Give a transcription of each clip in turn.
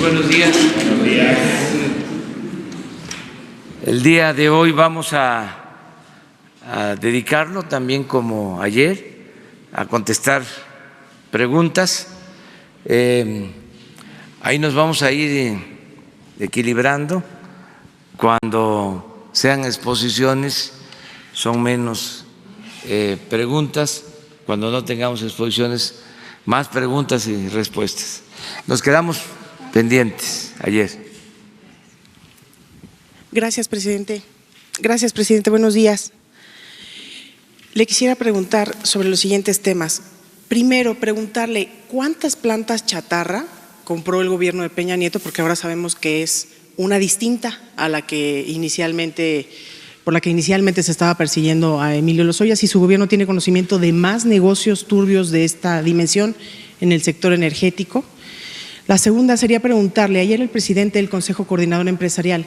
buenos días. Buenos días. El día de hoy vamos a dedicarlo también como ayer a contestar preguntas. Ahí nos vamos a ir equilibrando. Cuando sean exposiciones son menos preguntas, cuando no tengamos exposiciones más preguntas y respuestas. Nos quedamos pendientes ayer. Gracias, presidente. Gracias, presidente. Buenos días. Le quisiera preguntar sobre los siguientes temas. Primero, preguntarle cuántas plantas chatarra compró el gobierno de Peña Nieto, porque ahora sabemos que es una distinta a la que por la que inicialmente se estaba persiguiendo a Emilio Lozoya, si su gobierno tiene conocimiento de más negocios turbios de esta dimensión en el sector energético. La segunda sería preguntarle, ayer el presidente del Consejo Coordinador Empresarial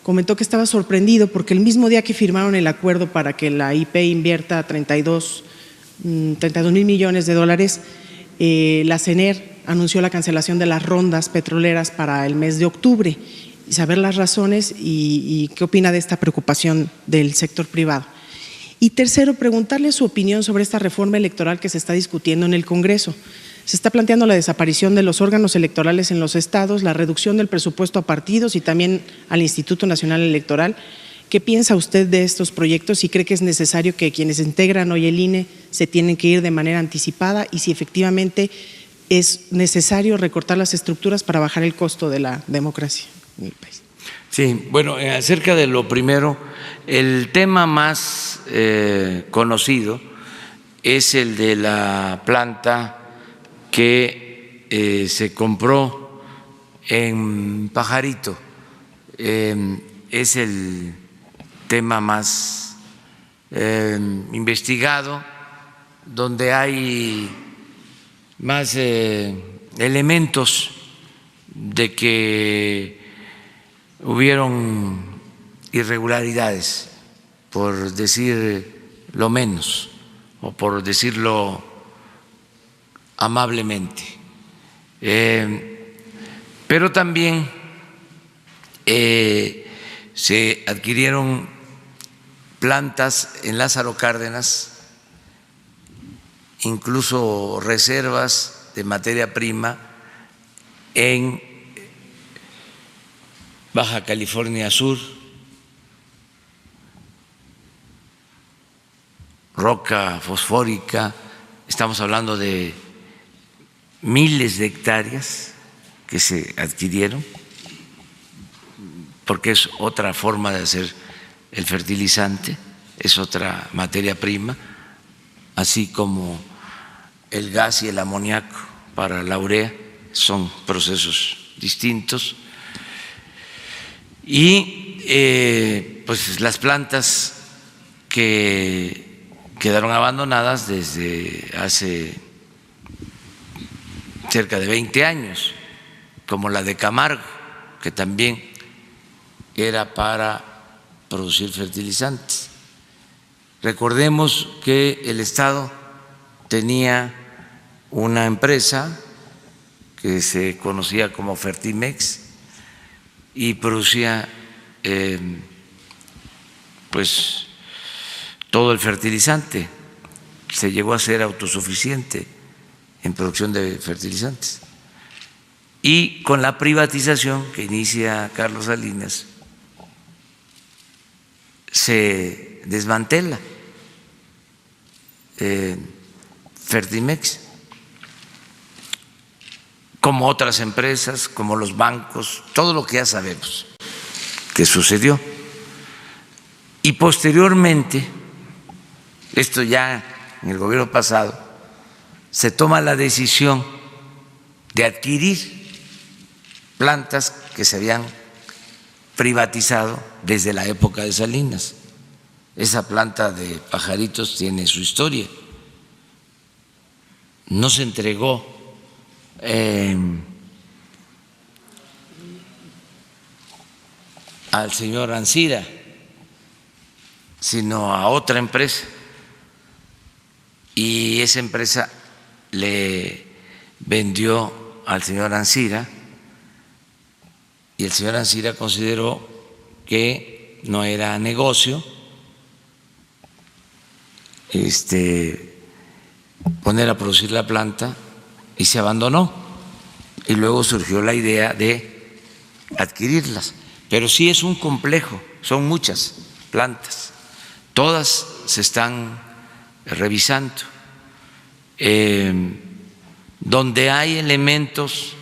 comentó que estaba sorprendido porque el mismo día que firmaron el acuerdo para que la IP invierta 32 mil millones de dólares, la CENER anunció la cancelación de las rondas petroleras para el mes de octubre. Y saber las razones y qué opina de esta preocupación del sector privado. Y tercero, preguntarle su opinión sobre esta reforma electoral que se está discutiendo en el Congreso. Se está planteando la desaparición de los órganos electorales en los estados, la reducción del presupuesto a partidos y también al Instituto Nacional Electoral. ¿Qué piensa usted de estos proyectos y cree que es necesario que quienes integran hoy el INE se tienen que ir de manera anticipada y si efectivamente es necesario recortar las estructuras para bajar el costo de la democracia en el país? Sí, bueno, acerca de lo primero, el tema más conocido es el de la planta que se compró en Pajarito. Es el tema más investigado, donde hay más elementos de que hubieron irregularidades, por decir lo menos, o por decirlo amablemente. Pero también se adquirieron plantas en Lázaro Cárdenas, incluso reservas de materia prima en Baja California Sur, roca fosfórica. Estamos hablando de miles de hectáreas que se adquirieron, porque es otra forma de hacer el fertilizante, es otra materia prima, así como el gas y el amoníaco para la urea, son procesos distintos. Y pues las plantas que quedaron abandonadas desde hace cerca de 20 años, como la de Camargo, que también era para producir fertilizantes. Recordemos que el Estado tenía una empresa que se conocía como Fertimex y producía pues todo el fertilizante. Se llegó a ser autosuficiente en producción de fertilizantes. Y con la privatización que inicia Carlos Salinas, se desmantela Fertimex, como otras empresas, como los bancos, todo lo que ya sabemos que sucedió. Y posteriormente, esto ya en el gobierno pasado, se toma la decisión de adquirir plantas que se habían privatizado desde la época de Salinas. Esa planta de Pajaritos tiene su historia. No se entregó al señor Ancira, sino a otra empresa, y esa empresa le vendió al señor Ancira y el señor Ancira consideró que no era negocio poner a producir la planta y se abandonó. Y luego surgió la idea de adquirirlas. Pero sí es un complejo, son muchas plantas, todas se están revisando. Donde hay elementos,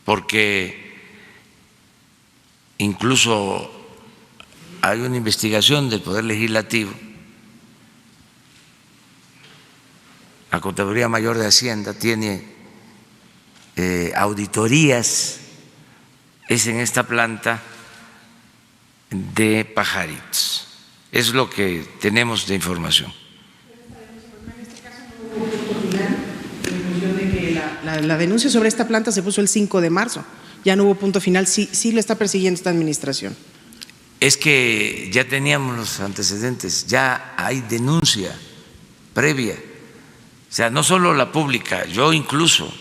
porque incluso hay una investigación del Poder Legislativo, la Contraloría Mayor de Hacienda tiene auditorías, es en esta planta de Pajaritos. Es lo que tenemos de información. La denuncia sobre esta planta se puso el 5 de marzo. Ya no hubo punto final. Sí lo está persiguiendo esta administración. Es que ya teníamos los antecedentes, ya hay denuncia previa. O sea, no solo la pública, yo incluso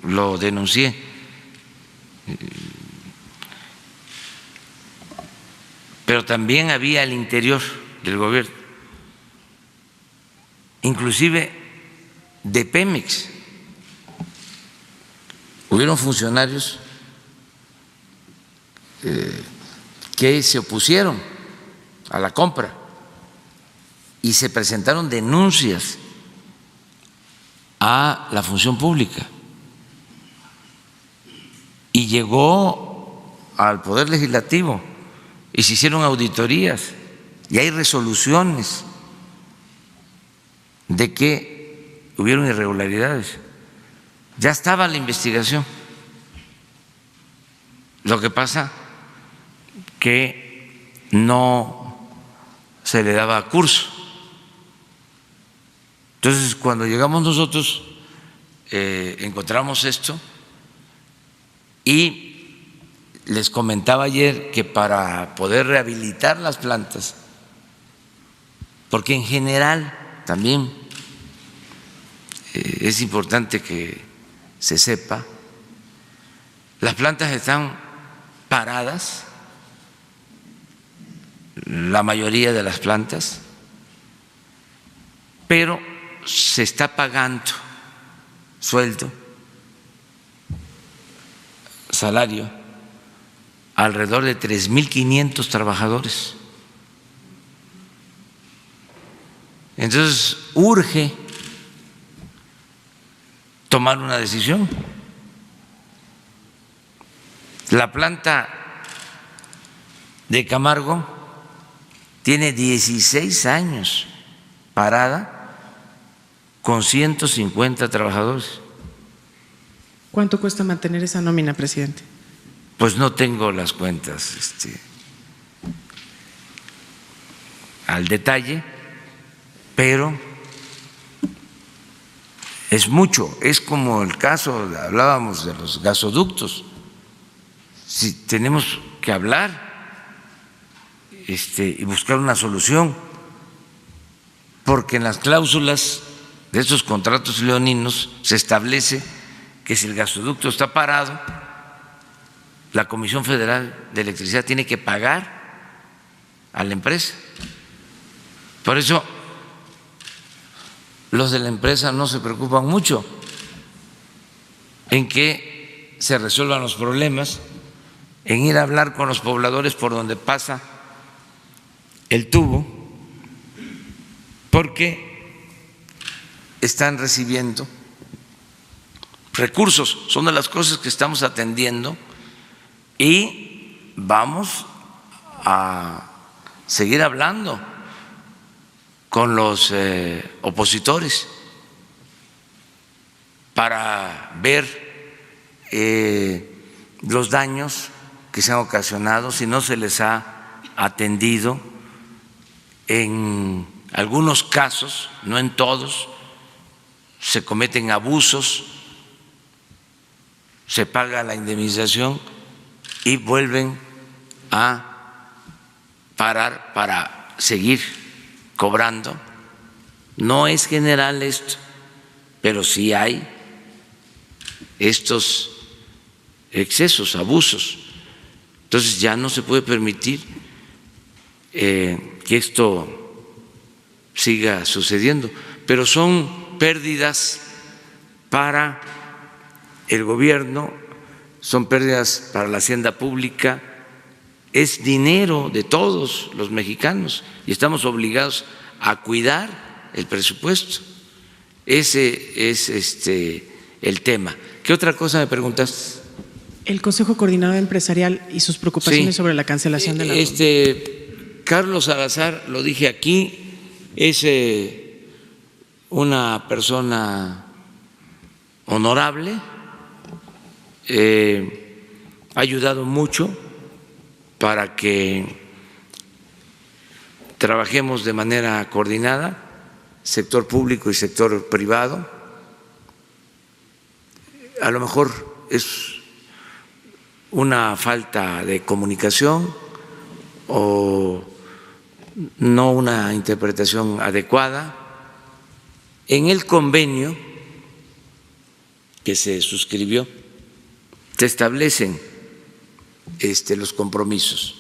lo denuncié. Pero también había al interior del gobierno, inclusive de Pemex. Hubieron funcionarios que se opusieron a la compra y se presentaron denuncias a la función pública y llegó al Poder Legislativo y se hicieron auditorías y hay resoluciones de que hubieron irregularidades. Ya estaba la investigación. Lo que pasa que no se le daba curso. Entonces, cuando llegamos nosotros, encontramos esto y les comentaba ayer que para poder rehabilitar las plantas, porque en general también es importante que se sepa, las plantas están paradas, la mayoría de las plantas, pero se está pagando sueldo, salario, alrededor de 3.500 trabajadores. Entonces, urge tomar una decisión. La planta de Camargo tiene 16 años parada con 150 trabajadores. ¿Cuánto cuesta mantener esa nómina, presidente? Pues no tengo las cuentas al detalle, pero es mucho. Es como el caso, hablábamos de los gasoductos. Si tenemos que hablar y buscar una solución, porque en las cláusulas de estos contratos leoninos se establece que si el gasoducto está parado, la Comisión Federal de Electricidad tiene que pagar a la empresa. Por eso los de la empresa no se preocupan mucho en que se resuelvan los problemas, en ir a hablar con los pobladores por donde pasa el tubo, porque están recibiendo recursos. Son de las cosas que estamos atendiendo y vamos a seguir hablando con los opositores para ver los daños que se han ocasionado, si no se les ha atendido. En algunos casos, no en todos, se cometen abusos, se paga la indemnización y vuelven a parar para seguir cobrando. No es general esto, pero sí hay estos excesos, abusos. Entonces ya no se puede permitir que esto siga sucediendo, pero son pérdidas para el gobierno, son pérdidas para la hacienda pública, es dinero de todos los mexicanos y estamos obligados a cuidar el presupuesto. Ese es el tema. ¿Qué otra cosa me preguntaste? El Consejo Coordinador Empresarial y sus preocupaciones Sí. sobre la cancelación de la Carlos Salazar, lo dije aquí, es una persona honorable, ha ayudado mucho para que trabajemos de manera coordinada, sector público y sector privado. A lo mejor es una falta de comunicación o no una interpretación adecuada. En el convenio que se suscribió se establecen los compromisos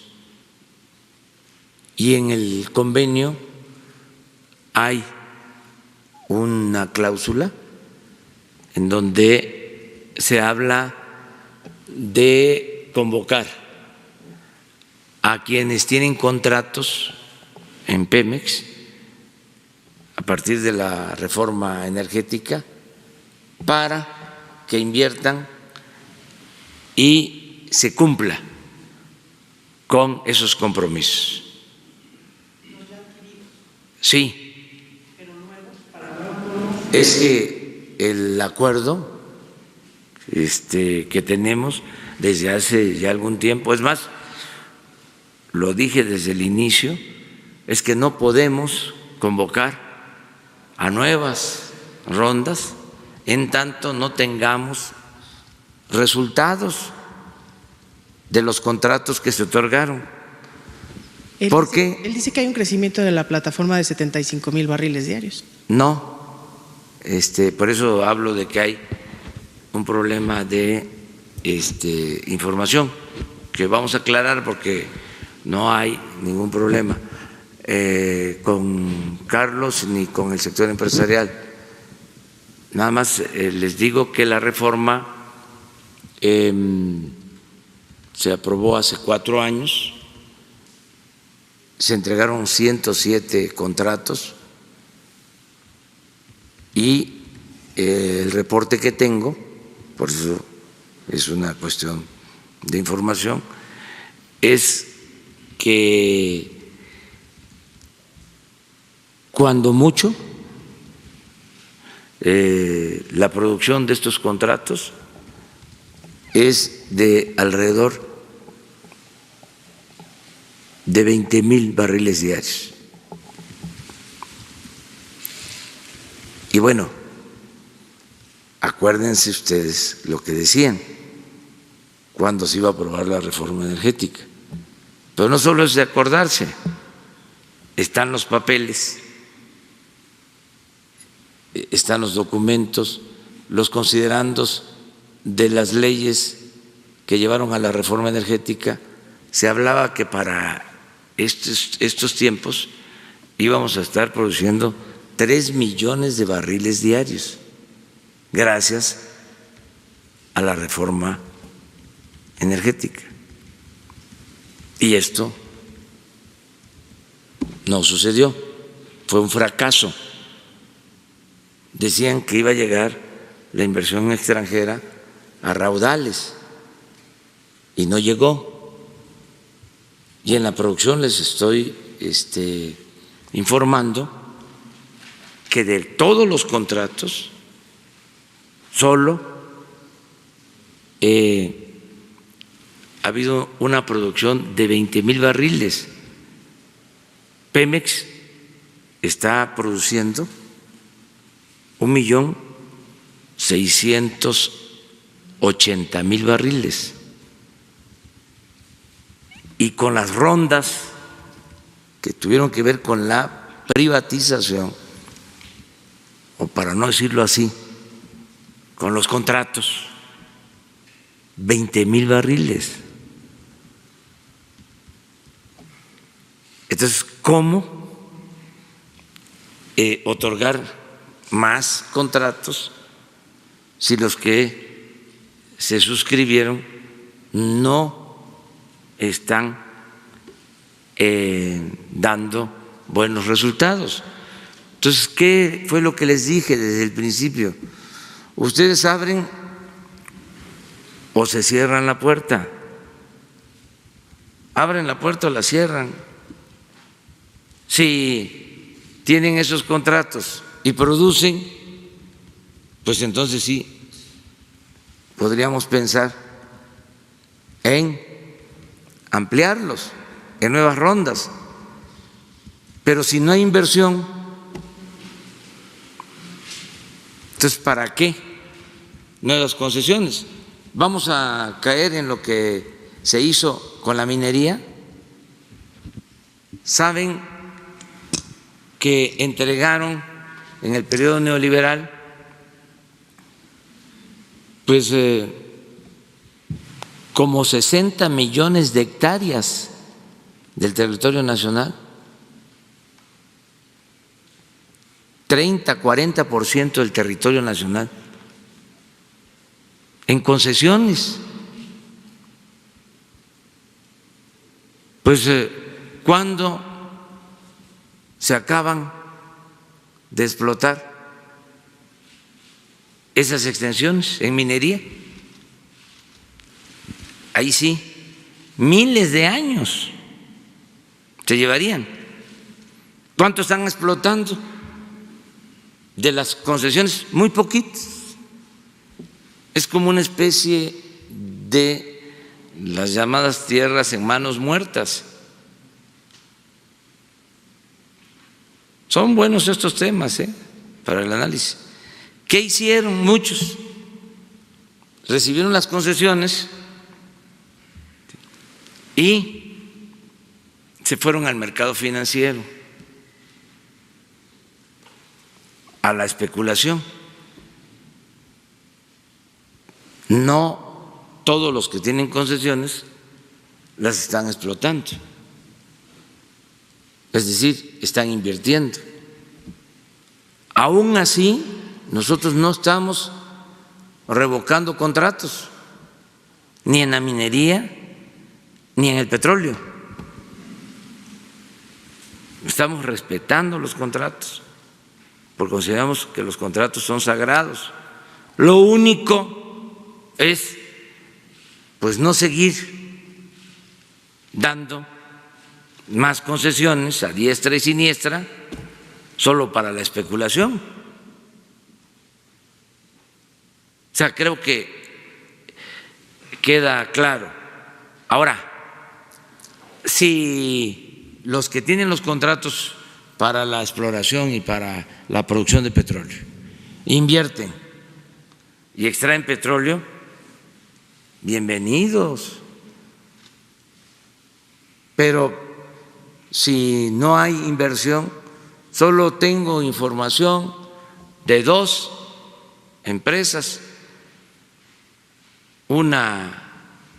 y en el convenio hay una cláusula en donde se habla de convocar a quienes tienen contratos en Pemex a partir de la reforma energética para que inviertan y se cumpla con esos compromisos. Sí, es que el acuerdo que tenemos desde hace ya algún tiempo, es más, lo dije desde el inicio, es que no podemos convocar a nuevas rondas en tanto no tengamos resultados de los contratos que se otorgaron. Él dice que hay un crecimiento de la plataforma de 75,000 barriles diarios. No, por eso hablo de que hay un problema de información que vamos a aclarar porque no hay ningún problema con Carlos ni con el sector empresarial. Nada más les digo que la reforma se aprobó hace 4 años, se entregaron 107 contratos y el reporte que tengo, por eso es una cuestión de información, es que cuando mucho la producción de estos contratos es de alrededor de 20,000 barriles diarios. Y bueno, acuérdense ustedes lo que decían cuando se iba a aprobar la reforma energética. Pero no solo es de acordarse, están los papeles, están los documentos, los considerandos de las leyes que llevaron a la reforma energética. Se hablaba que para estos tiempos íbamos a estar produciendo 3 millones de barriles diarios gracias a la reforma energética. Y esto no sucedió, fue un fracaso. Decían que iba a llegar la inversión extranjera a raudales y no llegó. Y en la producción les estoy informando que de todos los contratos solo ha habido una producción de 20,000 barriles. Pemex está produciendo 1,680,000 barriles. Y con las rondas que tuvieron que ver con la privatización, o para no decirlo así, con los contratos 20,000 barriles. Entonces, ¿cómo otorgar más contratos si los que se suscribieron no están dando buenos resultados? Entonces, ¿qué fue lo que les dije desde el principio? Ustedes abren o se cierran la puerta, abren la puerta o la cierran. Si tienen esos contratos y producen, pues entonces sí, podríamos pensar en ampliarlos en nuevas rondas. Pero si no hay inversión, entonces ¿para qué nuevas concesiones? Vamos a caer en lo que se hizo con la minería. Saben que entregaron en el periodo neoliberal pues como 60 millones de hectáreas del territorio nacional, 30–40% del territorio nacional en concesiones. Pues ¿cuándo se acaban de explotar esas extensiones en minería? Ahí sí, miles de años se llevarían. ¿Cuánto están explotando de las concesiones? Muy poquitos. Es como una especie de las llamadas tierras en manos muertas. Son buenos estos temas para el análisis. ¿Qué hicieron? Muchos recibieron las concesiones y se fueron al mercado financiero, a la especulación. No todos los que tienen concesiones las están explotando, es decir, están invirtiendo. Aún así, nosotros no estamos revocando contratos, ni en la minería, ni en el petróleo. Estamos respetando los contratos, porque consideramos que los contratos son sagrados. Lo único es, pues, no seguir dando más concesiones a diestra y siniestra solo para la especulación. O sea, creo que queda claro. Ahora, si los que tienen los contratos para la exploración y para la producción de petróleo invierten y extraen petróleo, bienvenidos. Pero si no hay inversión, solo tengo información de 2 empresas, una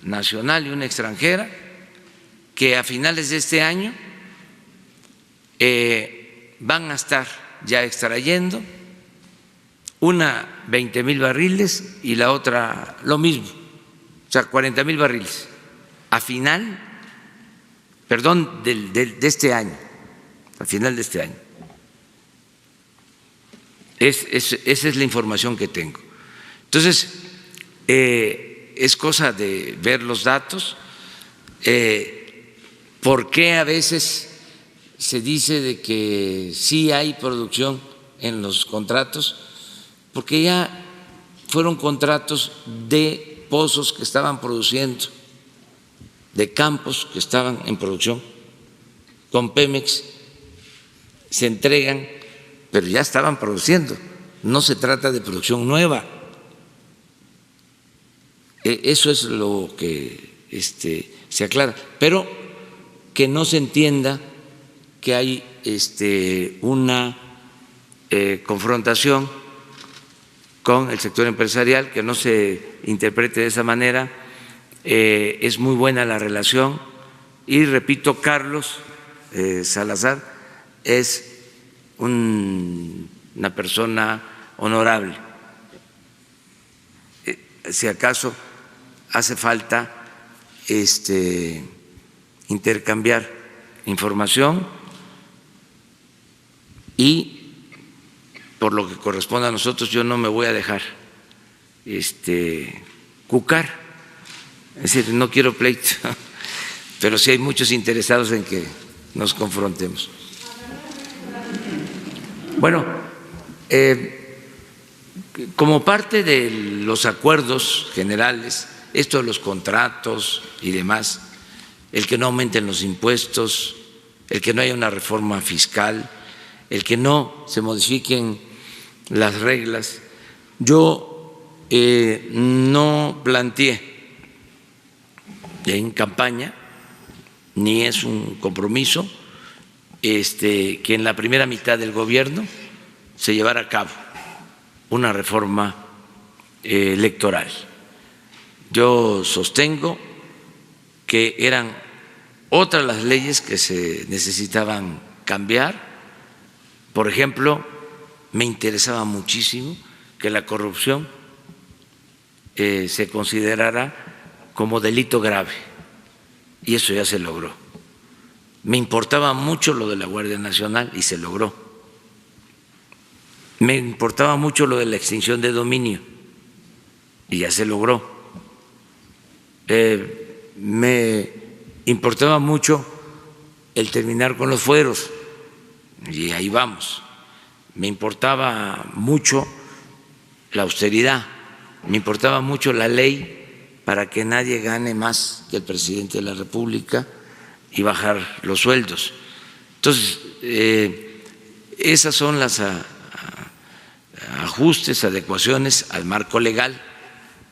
nacional y una extranjera, que a finales de este año van a estar ya extrayendo, una 20,000 barriles y la otra lo mismo, o sea, 40,000 barriles a final, perdón, de este año, al final de este año. Esa es la información que tengo. Entonces, es cosa de ver los datos. ¿Por qué a veces se dice de que sí hay producción en los contratos? Porque ya fueron contratos de pozos que estaban produciendo, de campos que estaban en producción, con Pemex se entregan, pero ya estaban produciendo, no se trata de producción nueva. Eso es lo que se aclara, pero que no se entienda que hay una confrontación con el sector empresarial, que no se interprete de esa manera. es muy buena la relación y repito, Carlos Salazar es una persona honorable. Si acaso hace falta intercambiar información y por lo que corresponde a nosotros yo no me voy a dejar cucar, es decir, no quiero pleito, pero sí hay muchos interesados en que nos confrontemos. Bueno, como parte de los acuerdos generales, esto de los contratos y demás, el que no aumenten los impuestos, el que no haya una reforma fiscal, el que no se modifiquen las reglas, yo no planteé en campaña, ni es un compromiso, que en la primera mitad del gobierno se llevara a cabo una reforma electoral. Yo sostengo que eran otras las leyes que se necesitaban cambiar. Por ejemplo, me interesaba muchísimo que la corrupción se considerara como delito grave y eso ya se logró. Me importaba mucho lo de la Guardia Nacional y se logró. Me importaba mucho lo de la extinción de dominio y ya se logró. Me importaba mucho el terminar con los fueros y ahí vamos. Me importaba mucho la austeridad, me importaba mucho la ley para que nadie gane más que el presidente de la República y bajar los sueldos. Entonces, esas son las ajustes, adecuaciones al marco legal.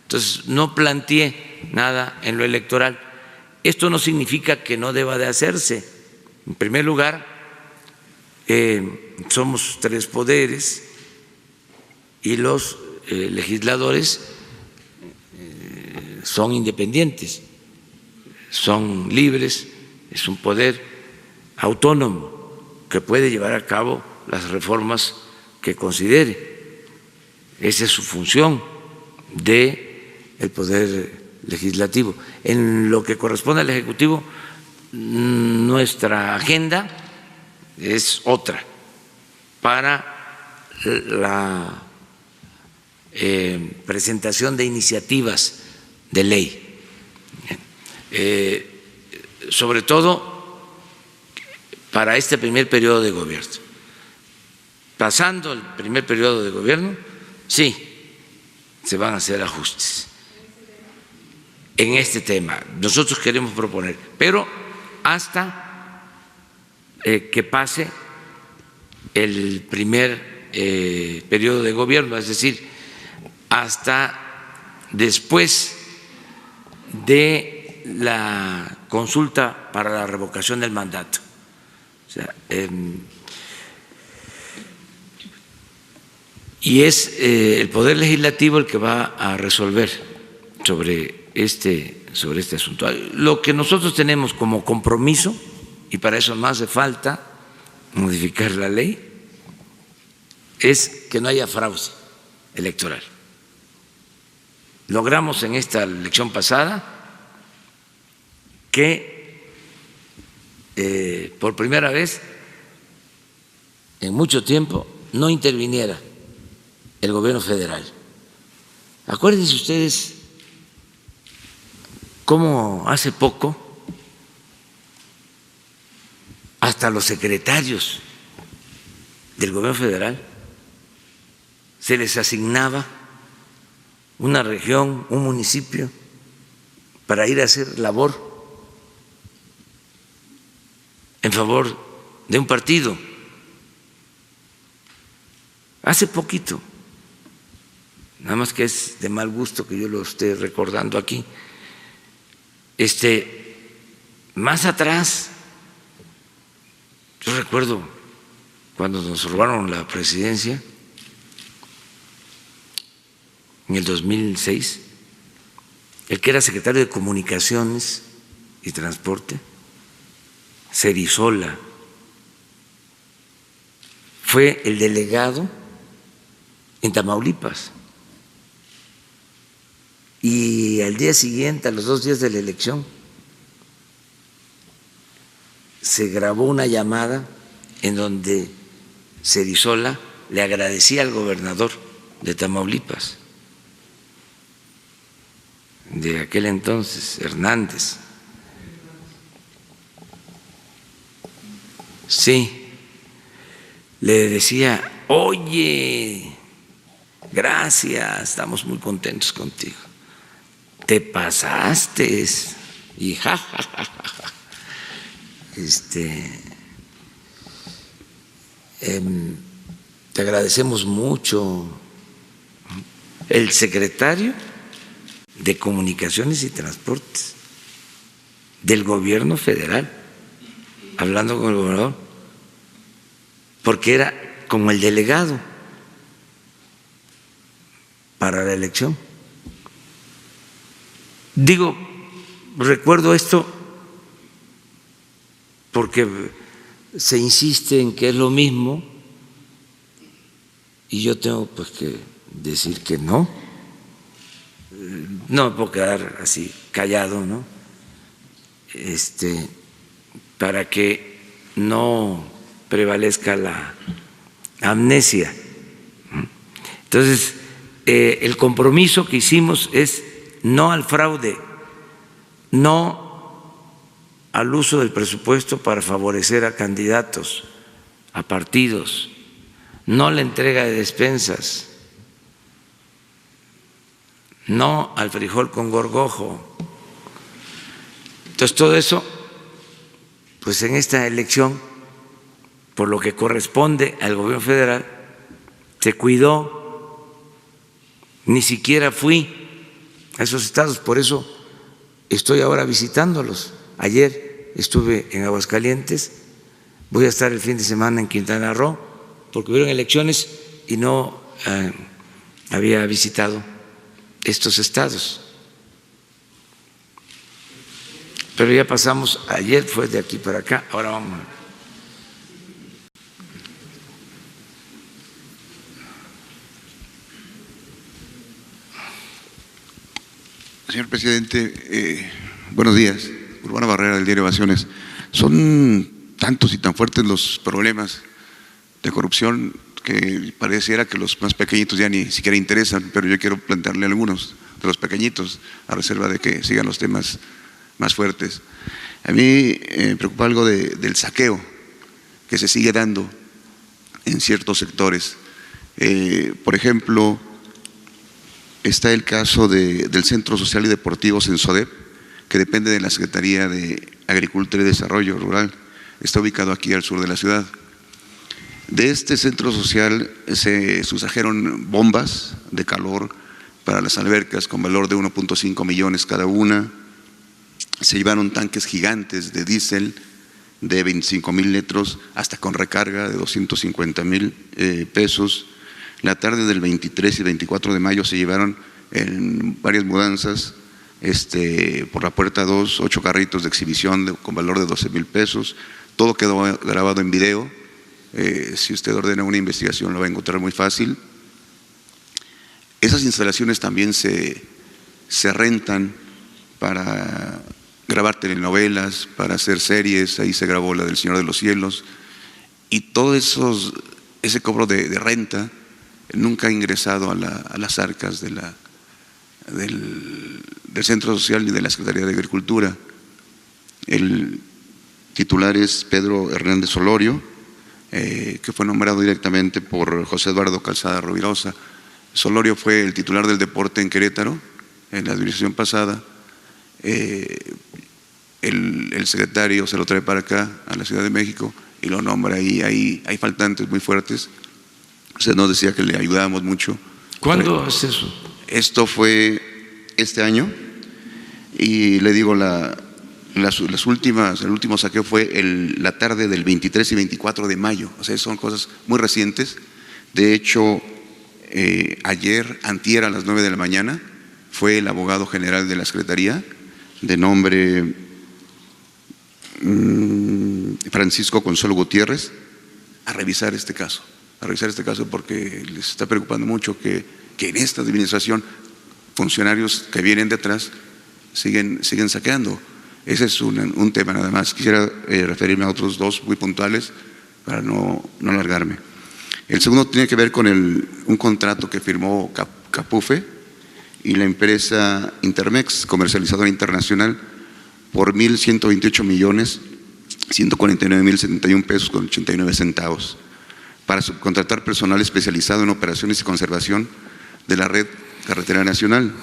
Entonces, no planteé nada en lo electoral. Esto no significa que no deba de hacerse. En primer lugar, somos tres poderes y los legisladores son independientes, son libres, es un poder autónomo que puede llevar a cabo las reformas que considere. Esa es su función del poder legislativo. En lo que corresponde al Ejecutivo, nuestra agenda es otra para la presentación de iniciativas de ley, sobre todo para este primer periodo de gobierno. Pasando el primer periodo de gobierno, sí, se van a hacer ajustes en este tema. Nosotros queremos proponer, pero hasta que pase el primer periodo de gobierno, es decir, hasta después de la consulta para la revocación del mandato. O sea, y es el Poder Legislativo el que va a resolver sobre este asunto. Lo que nosotros tenemos como compromiso, y para eso no hace falta modificar la ley, es que no haya fraude electoral. Logramos en esta elección pasada que por primera vez en mucho tiempo no interviniera el gobierno federal. Acuérdense ustedes cómo hace poco hasta los secretarios del gobierno federal se les asignaba una región, un municipio, para ir a hacer labor en favor de un partido. Hace poquito, nada más que es de mal gusto que yo lo esté recordando aquí, más atrás, yo recuerdo cuando nos robaron la presidencia, en el 2006, el que era secretario de Comunicaciones y Transporte, Cerizola, fue el delegado en Tamaulipas. Y al día siguiente, a los 2 días de la elección, se grabó una llamada en donde Cerizola le agradecía al gobernador de Tamaulipas, de aquel entonces, Hernández. Sí, le decía, oye, gracias, estamos muy contentos contigo, te pasaste, y ja, ja, ja, ja, ja. Te agradecemos mucho. El secretario de Comunicaciones y Transportes del gobierno federal, hablando con el gobernador, porque era como el delegado para la elección. Digo, recuerdo esto porque se insiste en que es lo mismo y yo tengo pues que decir que no. No me puedo quedar así callado, ¿no? Para que no prevalezca la amnesia. Entonces, el compromiso que hicimos es no al fraude, no al uso del presupuesto para favorecer a candidatos, a partidos, no la entrega de despensas, no al frijol con gorgojo. Entonces, todo eso, pues en esta elección, por lo que corresponde al gobierno federal, se cuidó, ni siquiera fui a esos estados, por eso estoy ahora visitándolos. Ayer estuve en Aguascalientes, voy a estar el fin de semana en Quintana Roo, porque hubieron elecciones y no había visitado estos estados. Pero ya pasamos, ayer fue de aquí para acá, ahora vamos. Señor presidente, buenos días. Urbano Barrera, del diario Ovaciones. Son tantos y tan fuertes los problemas de corrupción que pareciera que los más pequeñitos ya ni siquiera interesan, pero yo quiero plantearle algunos de los pequeñitos, a reserva de que sigan los temas más fuertes. A mí me preocupa algo del saqueo que se sigue dando en ciertos sectores. Por ejemplo, está el caso del Centro Social y Deportivo Censodep, que depende de la Secretaría de Agricultura y Desarrollo Rural, está ubicado aquí al sur de la ciudad. De este centro social se sustrajeron bombas de calor para las albercas con valor de 1.5 millones cada una, se llevaron tanques gigantes de diésel de 25,000 litros hasta con recarga de 250,000 pesos. La tarde del 23 y 24 de mayo se llevaron en varias mudanzas por la puerta 2, 8 carritos de exhibición con valor de 12,000 pesos. Todo quedó grabado en video. Si usted ordena una investigación lo va a encontrar muy fácil. Esas instalaciones también se rentan para grabar telenovelas, para hacer series. Ahí se grabó la del Señor de los Cielos. Y todo ese cobro de renta nunca ha ingresado a las arcas del Centro Social y de la Secretaría de Agricultura. El titular es Pedro Hernández Solorio, que fue nombrado directamente por José Eduardo Calzada Rovirosa. Solorio fue el titular del deporte en Querétaro en la administración pasada. El secretario se lo trae para acá, a la Ciudad de México, y lo nombra ahí. Hay faltantes muy fuertes. Usted nos decía que le ayudábamos mucho. ¿Cuándo es eso? Esto fue este año, y le digo, el último saqueo fue la tarde del 23 y 24 de mayo, o sea, son cosas muy recientes. De hecho, antier a las 9 de la mañana fue el abogado general de la Secretaría, de nombre Francisco Consuelo Gutiérrez, a revisar este caso porque les está preocupando mucho que en esta administración funcionarios que vienen detrás siguen saqueando. Ese es un tema nada más. Quisiera referirme a otros dos muy puntuales para no alargarme. El segundo tiene que ver con un contrato que firmó Capufe y la empresa Intermex, comercializadora internacional, por 1.128.149.071 pesos con 89 centavos para subcontratar personal especializado en operaciones y conservación de la red carretera nacional.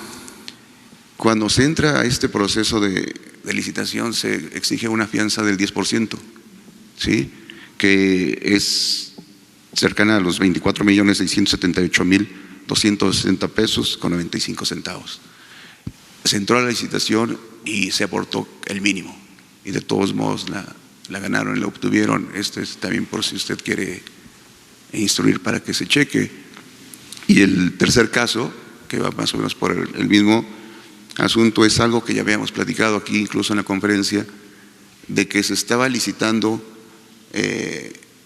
Cuando se entra a este proceso de licitación se exige una fianza del 10%, ¿sí?, que es cercana a los 24.678.260 pesos con 95 centavos. Se entró a la licitación y se aportó el mínimo y de todos modos la ganaron y la obtuvieron. Este es también por si usted quiere instruir para que se cheque. Y el tercer caso, que va más o menos por el mismo asunto, es algo que ya habíamos platicado aquí incluso en la conferencia, de que se estaba licitando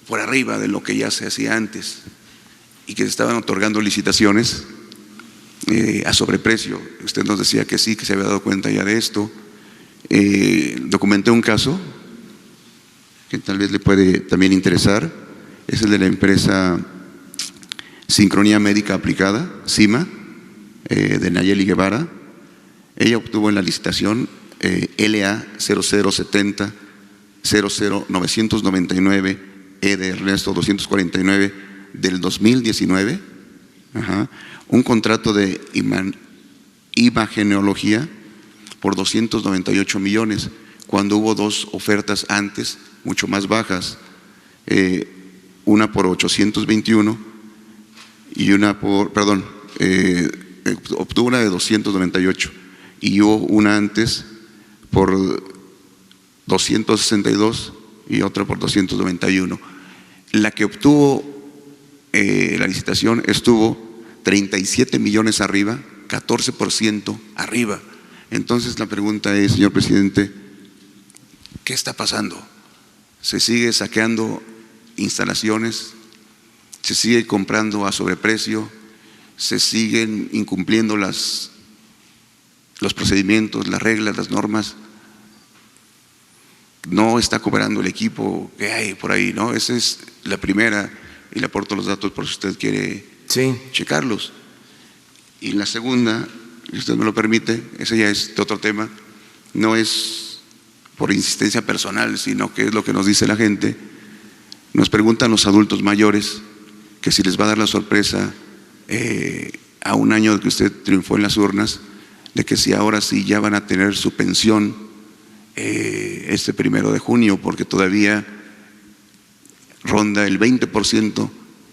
por arriba de lo que ya se hacía antes y que se estaban otorgando licitaciones a sobreprecio. Usted nos decía que sí, que se había dado cuenta ya de esto. Documenté un caso que tal vez le puede también interesar, es el de la empresa Sincronía Médica Aplicada, CIMA, de Nayeli Guevara. Ella obtuvo en la licitación LA 0070 00999 de Ernesto 249 del 2019, un contrato de imagenología por 298 millones, cuando hubo dos ofertas antes mucho más bajas, una por 821 y una por, obtuvo una de 298 y hubo una antes por 262 y otra por 291. La que obtuvo la licitación estuvo 37 millones arriba, 14% arriba. Entonces la pregunta es, señor presidente, ¿qué está pasando? ¿Se sigue saqueando instalaciones? ¿Se sigue comprando a sobreprecio? ¿Se siguen incumpliendo los procedimientos, las reglas, las normas? No está cooperando el equipo que hay por ahí, ¿no? Esa es la primera, y le aporto los datos por si usted quiere checarlos. Y la segunda, si usted me lo permite, ese ya es de otro tema, no es por insistencia personal, sino que es lo que nos dice la gente. Nos preguntan los adultos mayores que si les va a dar la sorpresa a un año de que usted triunfó en las urnas, de que si ahora sí ya van a tener su pensión este 1 de junio, porque todavía ronda el 20%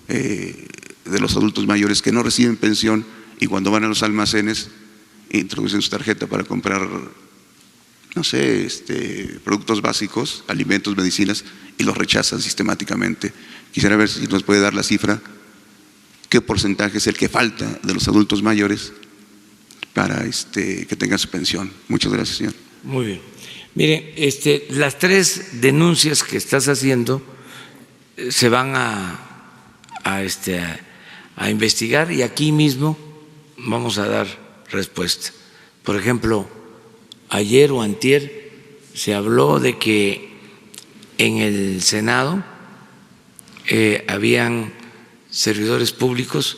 de los adultos mayores que no reciben pensión y cuando van a los almacenes introducen su tarjeta para comprar, no sé, productos básicos, alimentos, medicinas, y los rechazan sistemáticamente. Quisiera ver si nos puede dar la cifra, qué porcentaje es el que falta de los adultos mayores para que tengan su pensión. Muchas gracias, señor. Muy bien. Mire, las 3 denuncias que estás haciendo se van a investigar y aquí mismo vamos a dar respuesta. Por ejemplo, ayer o antier se habló de que en el Senado habían servidores públicos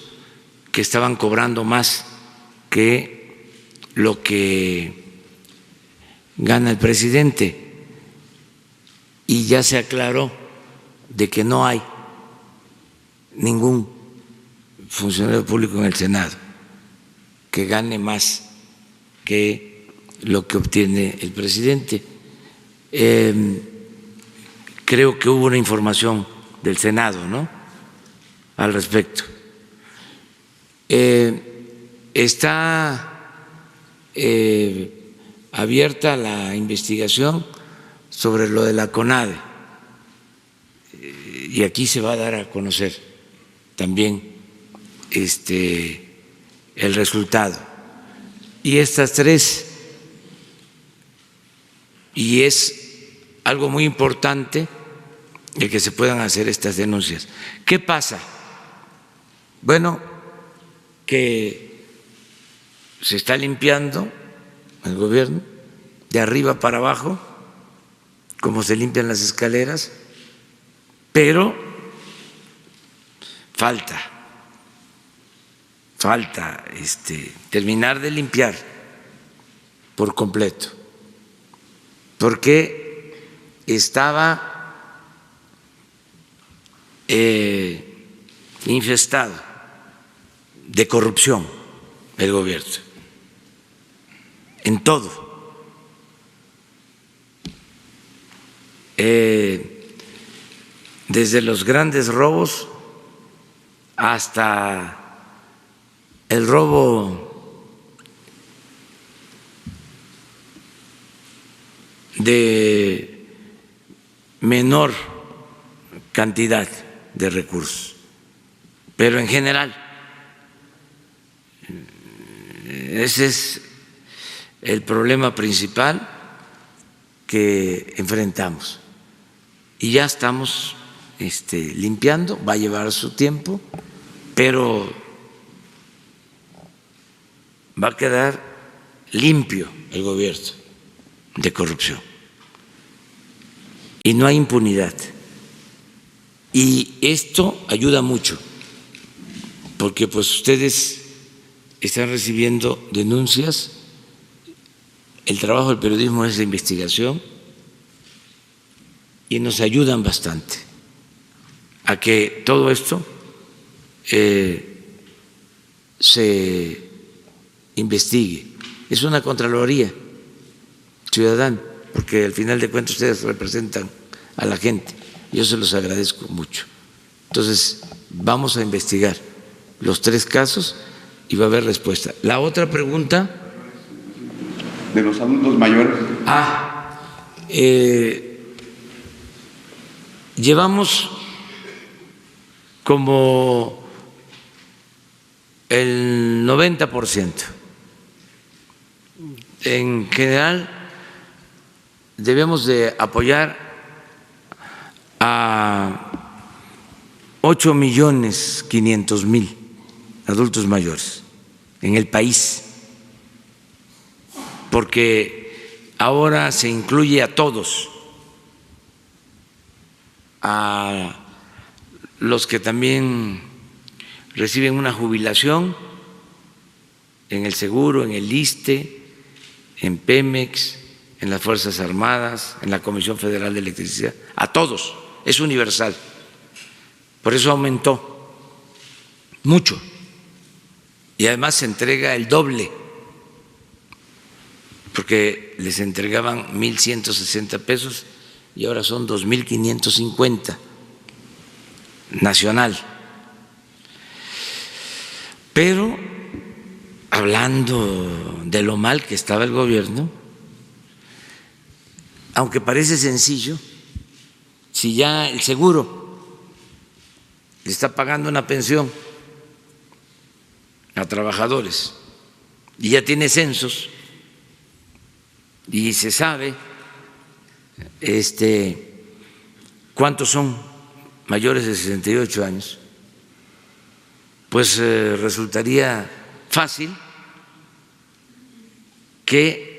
que estaban cobrando más que lo que gana el presidente y ya se aclaró de que no hay ningún funcionario público en el Senado que gane más que lo que obtiene el presidente. Creo que hubo una información del Senado, ¿no?, al respecto. Está abierta la investigación sobre lo de la CONADE y aquí se va a dar a conocer también el resultado. y estas tres. Y es algo muy importante el que se puedan hacer estas denuncias. ¿Qué pasa? Bueno, que se está limpiando el gobierno de arriba para abajo, como se limpian las escaleras, pero falta terminar de limpiar por completo, porque estaba infestado de corrupción el gobierno, en todo. Desde los grandes robos hasta el robo de menor cantidad de recursos, pero en general ese es el problema principal que enfrentamos. Y ya estamos limpiando, va a llevar su tiempo, pero va a quedar limpio el gobierno de corrupción. Y no hay impunidad. Y esto ayuda mucho, porque pues ustedes están recibiendo denuncias. El trabajo del periodismo es de investigación y nos ayudan bastante a que todo esto se investigue. Es una Contraloría ciudadana, porque al final de cuentas ustedes representan a la gente. Yo se los agradezco mucho. Entonces, vamos a investigar los tres casos y va a haber respuesta. La otra pregunta. De los adultos mayores. Llevamos como el 90%. En general, debemos de apoyar a 8.500.000 adultos mayores en el país, porque ahora se incluye a todos, a los que también reciben una jubilación en el seguro, en el ISSSTE, en Pemex, en las Fuerzas Armadas, en la Comisión Federal de Electricidad, a todos, es universal. Por eso aumentó mucho y además se entrega el doble, porque les entregaban 1.160 pesos y ahora son 2.550 nacional. Pero hablando de lo mal que estaba el gobierno, aunque parece sencillo, si ya el seguro le está pagando una pensión a trabajadores y ya tiene censos y se sabe cuántos son mayores de 68 años, pues resultaría fácil que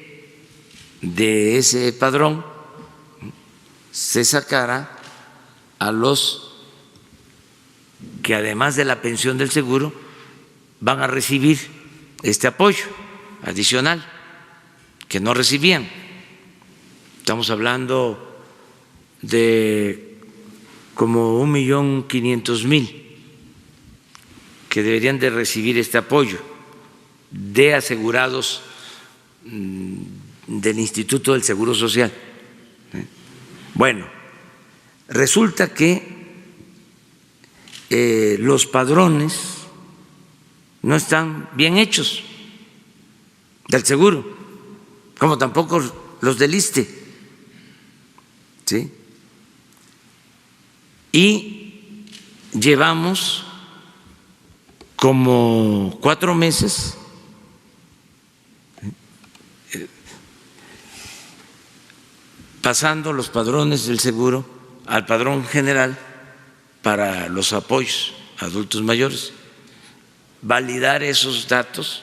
de ese padrón se sacara a los que además de la pensión del seguro van a recibir este apoyo adicional que no recibían. Estamos hablando de como 1.500.000 que deberían de recibir este apoyo de asegurados del Instituto del Seguro Social. Bueno, resulta que los padrones no están bien hechos del seguro, como tampoco los del ISSSTE, ¿sí? Y llevamos como 4 meses pasando los padrones del seguro al padrón general para los apoyos a adultos mayores, validar esos datos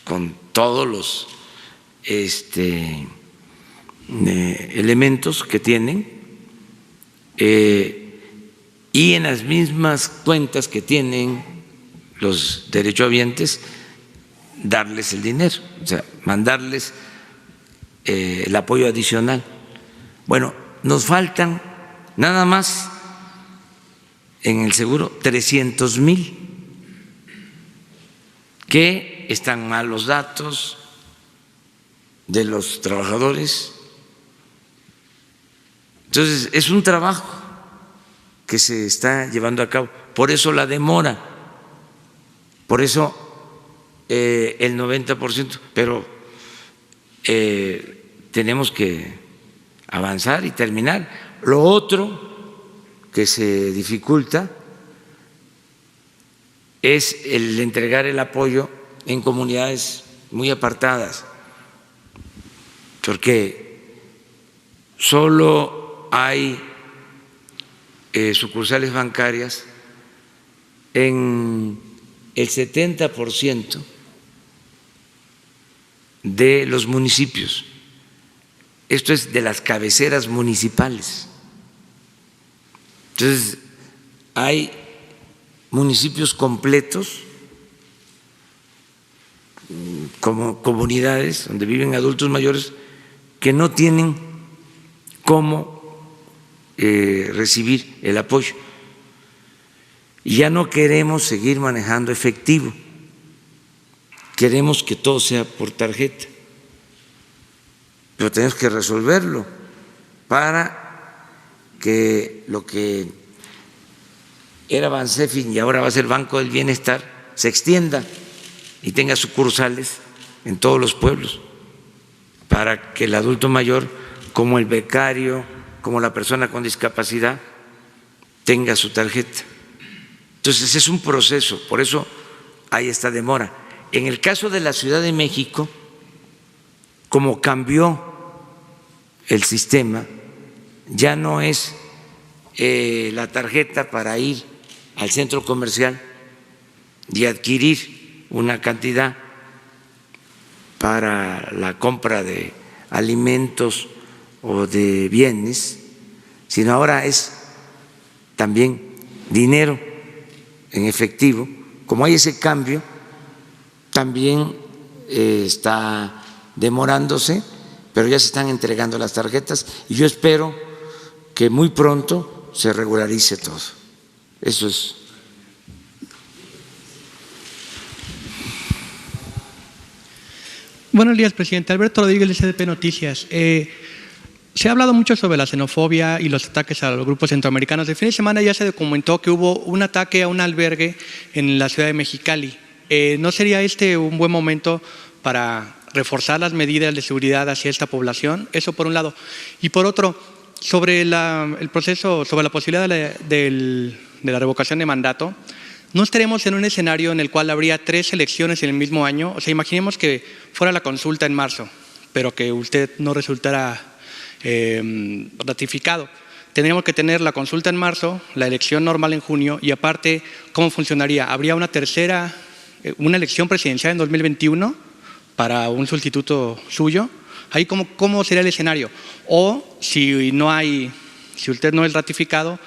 con todos los elementos que tienen y en las mismas cuentas que tienen los derechohabientes darles el dinero, o sea, mandarles el apoyo adicional. Bueno, nos faltan nada más en el seguro 300,000 que están mal los datos de los trabajadores. Entonces, es un trabajo que se está llevando a cabo, por eso la demora, por eso el 90%, pero tenemos que avanzar y terminar. Lo otro que se dificulta es el entregar el apoyo en comunidades muy apartadas, porque solo hay sucursales bancarias en el 70% de los municipios. Esto es de las cabeceras municipales. Entonces, hay municipios completos, como comunidades donde viven adultos mayores que no tienen cómo recibir el apoyo. Y ya no queremos seguir manejando efectivo, queremos que todo sea por tarjeta, pero tenemos que resolverlo para que lo que era Bansefin y ahora va a ser Banco del Bienestar se extienda y tenga sucursales en todos los pueblos, para que el adulto mayor, como el becario, como la persona con discapacidad, tenga su tarjeta. Entonces es un proceso, por eso hay esta demora. En el caso de la Ciudad de México, como cambió el sistema, ya no es la tarjeta para ir al centro comercial y adquirir una cantidad para la compra de alimentos o de bienes, sino ahora es también dinero en efectivo. Como hay ese cambio, también está demorándose, pero ya se están entregando las tarjetas y yo espero que muy pronto se regularice todo. Eso es. Buenos días, presidente. Alberto Rodríguez, de SDP Noticias. Se ha hablado mucho sobre la xenofobia y los ataques a los grupos centroamericanos. El fin de semana ya se documentó que hubo un ataque a un albergue en la ciudad de Mexicali. ¿No sería este un buen momento para reforzar las medidas de seguridad hacia esta población? Eso por un lado. Y por otro, sobre el proceso, sobre la posibilidad de la revocación de mandato, ¿no estaremos en un escenario en el cual habría 3 elecciones en el mismo año? O sea, imaginemos que fuera la consulta en marzo, pero que usted no resultara ratificado. Tendríamos que tener la consulta en marzo, la elección normal en junio y aparte, ¿cómo funcionaría? ¿Habría una elección presidencial en 2021 para un sustituto suyo? Ahí ¿cómo sería el escenario? O si usted no es ratificado,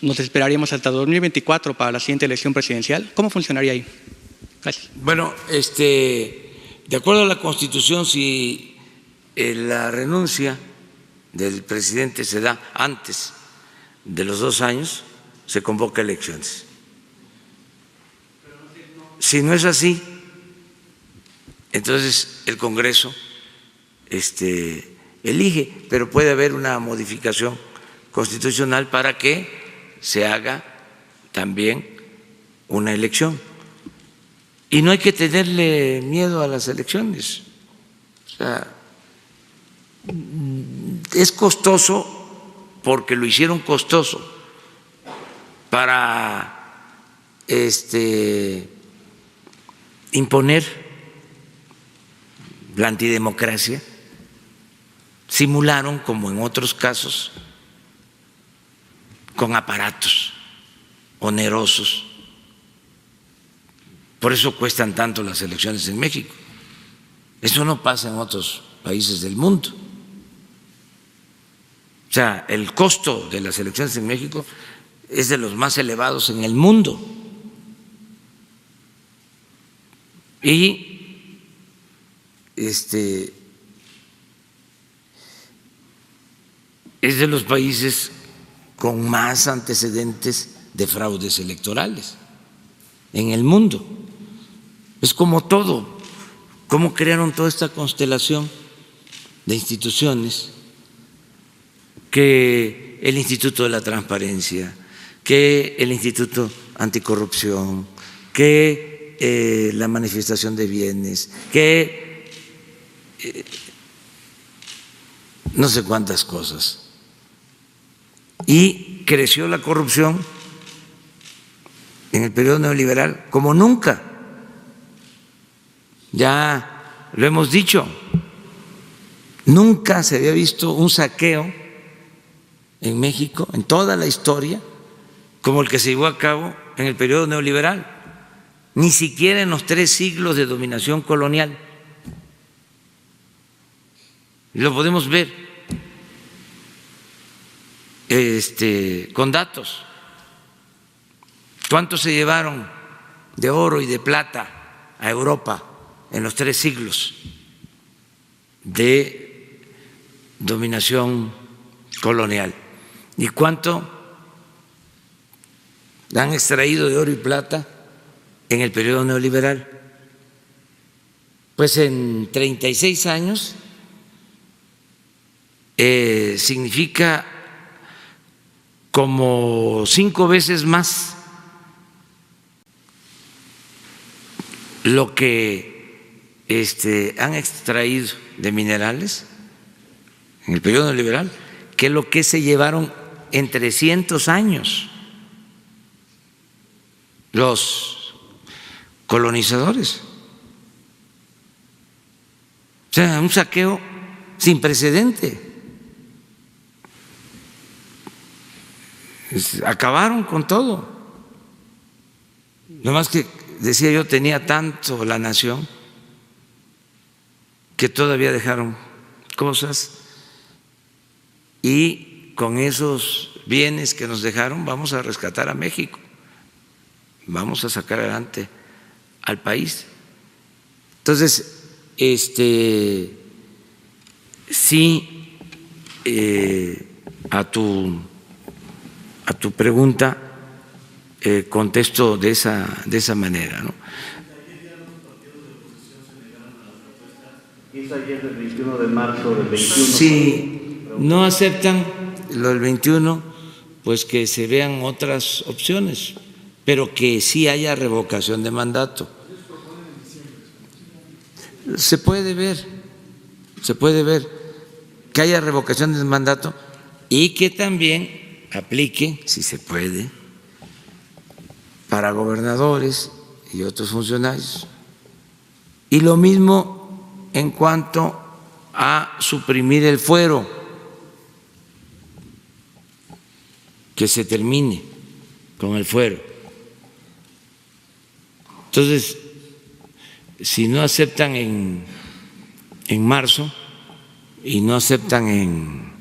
nos esperaríamos hasta 2024 para la siguiente elección presidencial. ¿Cómo funcionaría ahí? Gracias. Bueno, de acuerdo a la Constitución, si la renuncia del presidente se da antes de los 2 años, se convoca elecciones. Si no es así, entonces el Congreso elige, pero puede haber una modificación constitucional para que se haga también una elección. Y no hay que tenerle miedo a las elecciones. O sea, es costoso porque lo hicieron costoso para imponer la antidemocracia, simularon, como en otros casos, con aparatos onerosos. Por eso cuestan tanto las elecciones en México. Eso no pasa en otros países del mundo. O sea, el costo de las elecciones en México es de los más elevados en el mundo. Y es de los países con más antecedentes de fraudes electorales en el mundo. Es como todo, cómo crearon toda esta constelación de instituciones, que el Instituto de la Transparencia, que el Instituto Anticorrupción, que la manifestación de bienes, que no sé cuántas cosas. Y creció la corrupción en el periodo neoliberal como nunca. Ya lo hemos dicho, nunca se había visto un saqueo en México, en toda la historia, como el que se llevó a cabo en el periodo neoliberal, ni siquiera en los 3 siglos de dominación colonial. Lo podemos ver con datos. ¿Cuánto se llevaron de oro y de plata a Europa en los 3 siglos de dominación colonial? ¿Y cuánto han extraído de oro y plata en el periodo neoliberal? Pues en 36 años significa como 5 veces más lo que han extraído de minerales en el periodo neoliberal que lo que se llevaron en 300 años los colonizadores. O sea, un saqueo sin precedente. Acabaron con todo. Lo más que decía yo, tenía tanto la nación que todavía dejaron cosas, y con esos bienes que nos dejaron vamos a rescatar a México, vamos a sacar adelante al país. Entonces, sí, a tu pregunta contesto de esa manera, ¿no? Hizo ayer del 21 de marzo del 21. Sí. No aceptan lo del 21, pues que se vean otras opciones, pero que sí haya revocación de mandato. Se puede ver que haya revocación de mandato y que también aplique, si se puede, para gobernadores y otros funcionarios. Y lo mismo en cuanto a suprimir el fuero, que se termine con el fuero. Entonces, si no aceptan en marzo y no aceptan en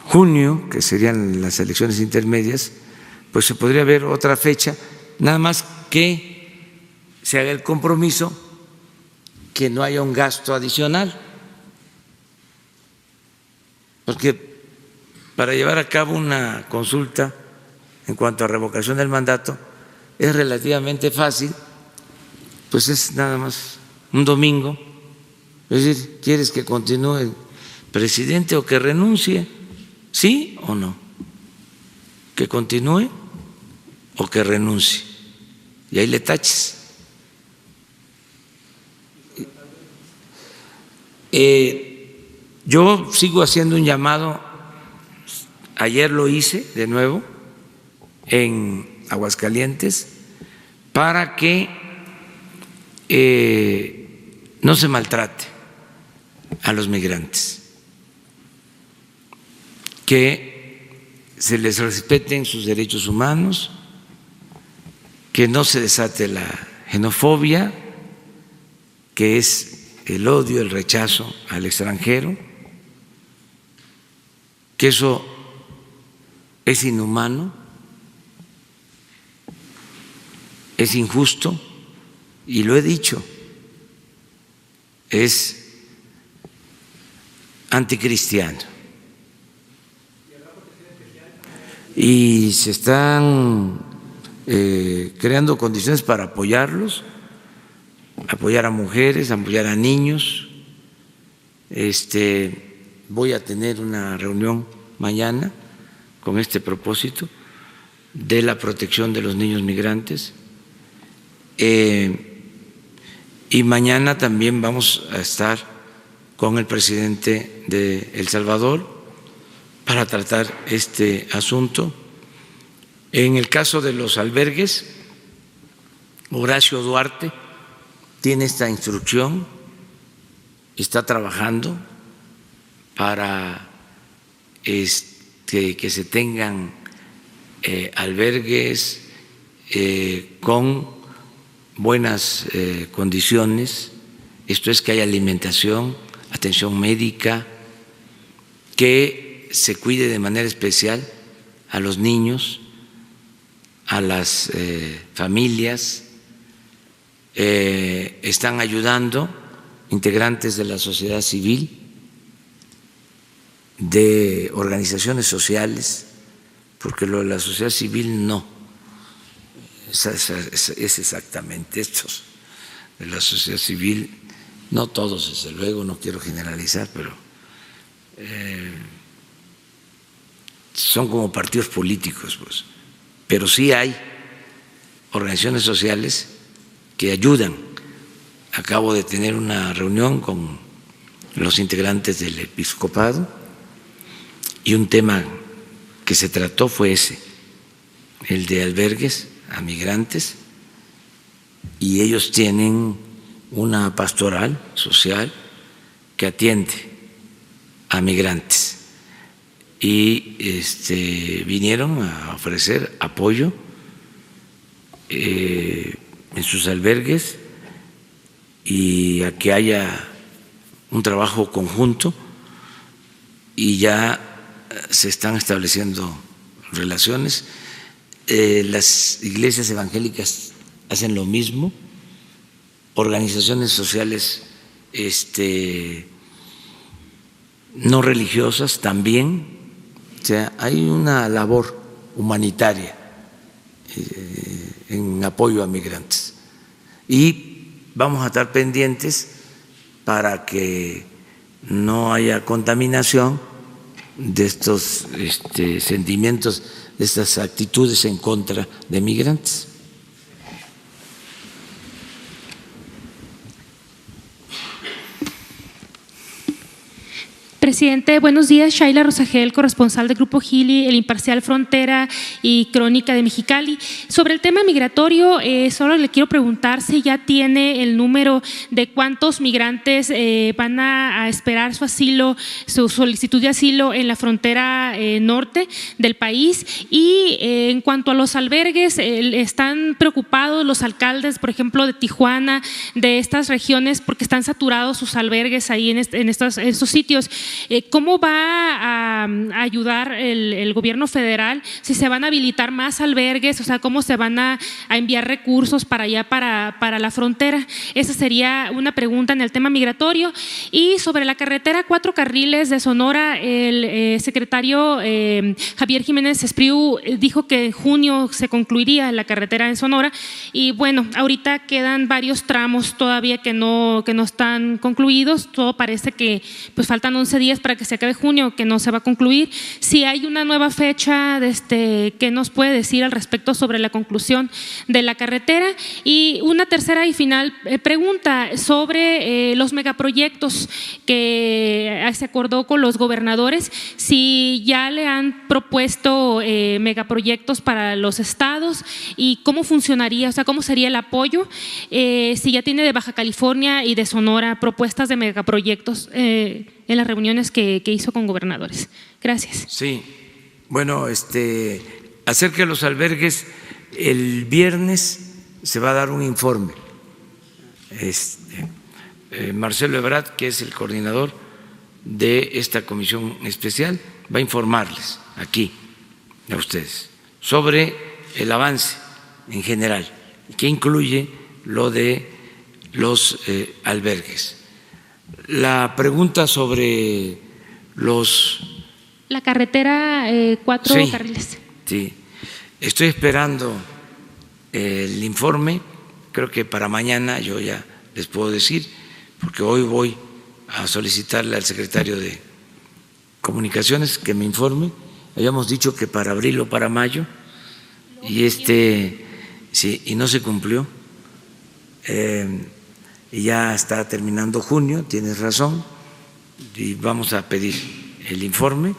junio, que serían las elecciones intermedias, pues se podría ver otra fecha, nada más que se haga el compromiso que no haya un gasto adicional, porque para llevar a cabo una consulta en cuanto a revocación del mandato es relativamente fácil, pues es nada más un domingo. Es decir, ¿quieres que continúe el presidente o que renuncie? ¿Sí o no? ¿Que continúe o que renuncie? Y ahí le taches. Yo sigo haciendo un llamado. Ayer lo hice de nuevo en Aguascalientes para que no se maltrate a los migrantes, que se les respeten sus derechos humanos, que no se desate la xenofobia, que es el odio, el rechazo al extranjero, que eso es inhumano, es injusto, y lo he dicho, es anticristiano. Y se están creando condiciones para apoyarlos, apoyar a mujeres, apoyar a niños. Voy a tener una reunión mañana con este propósito de la protección de los niños migrantes. Y mañana también vamos a estar con el presidente de El Salvador para tratar este asunto. En el caso de los albergues, Horacio Duarte tiene esta instrucción, está trabajando para que se tengan albergues con buenas condiciones, esto es que haya alimentación, atención médica, que se cuide de manera especial a los niños, a las familias. Están ayudando integrantes de la sociedad civil, de organizaciones sociales, porque lo de la sociedad civil no es exactamente estos de la sociedad civil, no todos desde luego, no quiero generalizar, pero son como partidos políticos, pues. Pero sí hay organizaciones sociales que ayudan. Acabo de tener una reunión con los integrantes del episcopado y un tema que se trató fue ese, el de albergues a migrantes, y ellos tienen una pastoral social que atiende a migrantes y vinieron a ofrecer apoyo en sus albergues y a que haya un trabajo conjunto, y ya se están estableciendo relaciones. Las iglesias evangélicas hacen lo mismo, organizaciones sociales no religiosas también. O sea, hay una labor humanitaria en apoyo a migrantes, y vamos a estar pendientes para que no haya contaminación de estos sentimientos, de estas actitudes en contra de migrantes. Presidente, buenos días. Shaila Rosagel, corresponsal del Grupo Gili, El Imparcial Frontera y Crónica de Mexicali. Sobre el tema migratorio, solo le quiero preguntar si ya tiene el número de cuántos migrantes van a esperar su asilo, su solicitud de asilo en la frontera norte del país. Y en cuanto a los albergues, ¿están preocupados los alcaldes, por ejemplo, de Tijuana, de estas regiones, porque están saturados sus albergues ahí en estos sitios? ¿Cómo va a ayudar el gobierno federal? Si se van a habilitar más albergues, o sea, ¿cómo se van a enviar recursos para allá, para la frontera? Esa sería una pregunta en el tema migratorio. Y sobre la carretera 4 carriles de Sonora, el secretario Javier Jiménez Espriu dijo que en junio se concluiría la carretera en Sonora, y bueno, ahorita quedan varios tramos todavía que no están concluidos. Todo parece que pues faltan 11 días para que se acabe junio, que no se va a concluir. Si hay una nueva fecha, ¿qué nos puede decir al respecto sobre la conclusión de la carretera? Y una tercera y final pregunta sobre los megaproyectos que se acordó con los gobernadores, si ya le han propuesto megaproyectos para los estados y cómo funcionaría, o sea, cómo sería el apoyo, si ya tiene de Baja California y de Sonora propuestas de megaproyectos en las reuniones que hizo con gobernadores. Gracias. Sí, bueno, acerca de los albergues, el viernes se va a dar un informe. Marcelo Ebrard, que es el coordinador de esta comisión especial, va a informarles aquí a ustedes sobre el avance en general, que incluye lo de los albergues. La pregunta sobre la carretera 4 carriles. Sí, estoy esperando el informe, creo que para mañana yo ya les puedo decir, porque hoy voy a solicitarle al secretario de Comunicaciones que me informe. Habíamos dicho que para abril o para mayo, y sí, y no se cumplió. Y ya está terminando junio, tienes razón, y vamos a pedir el informe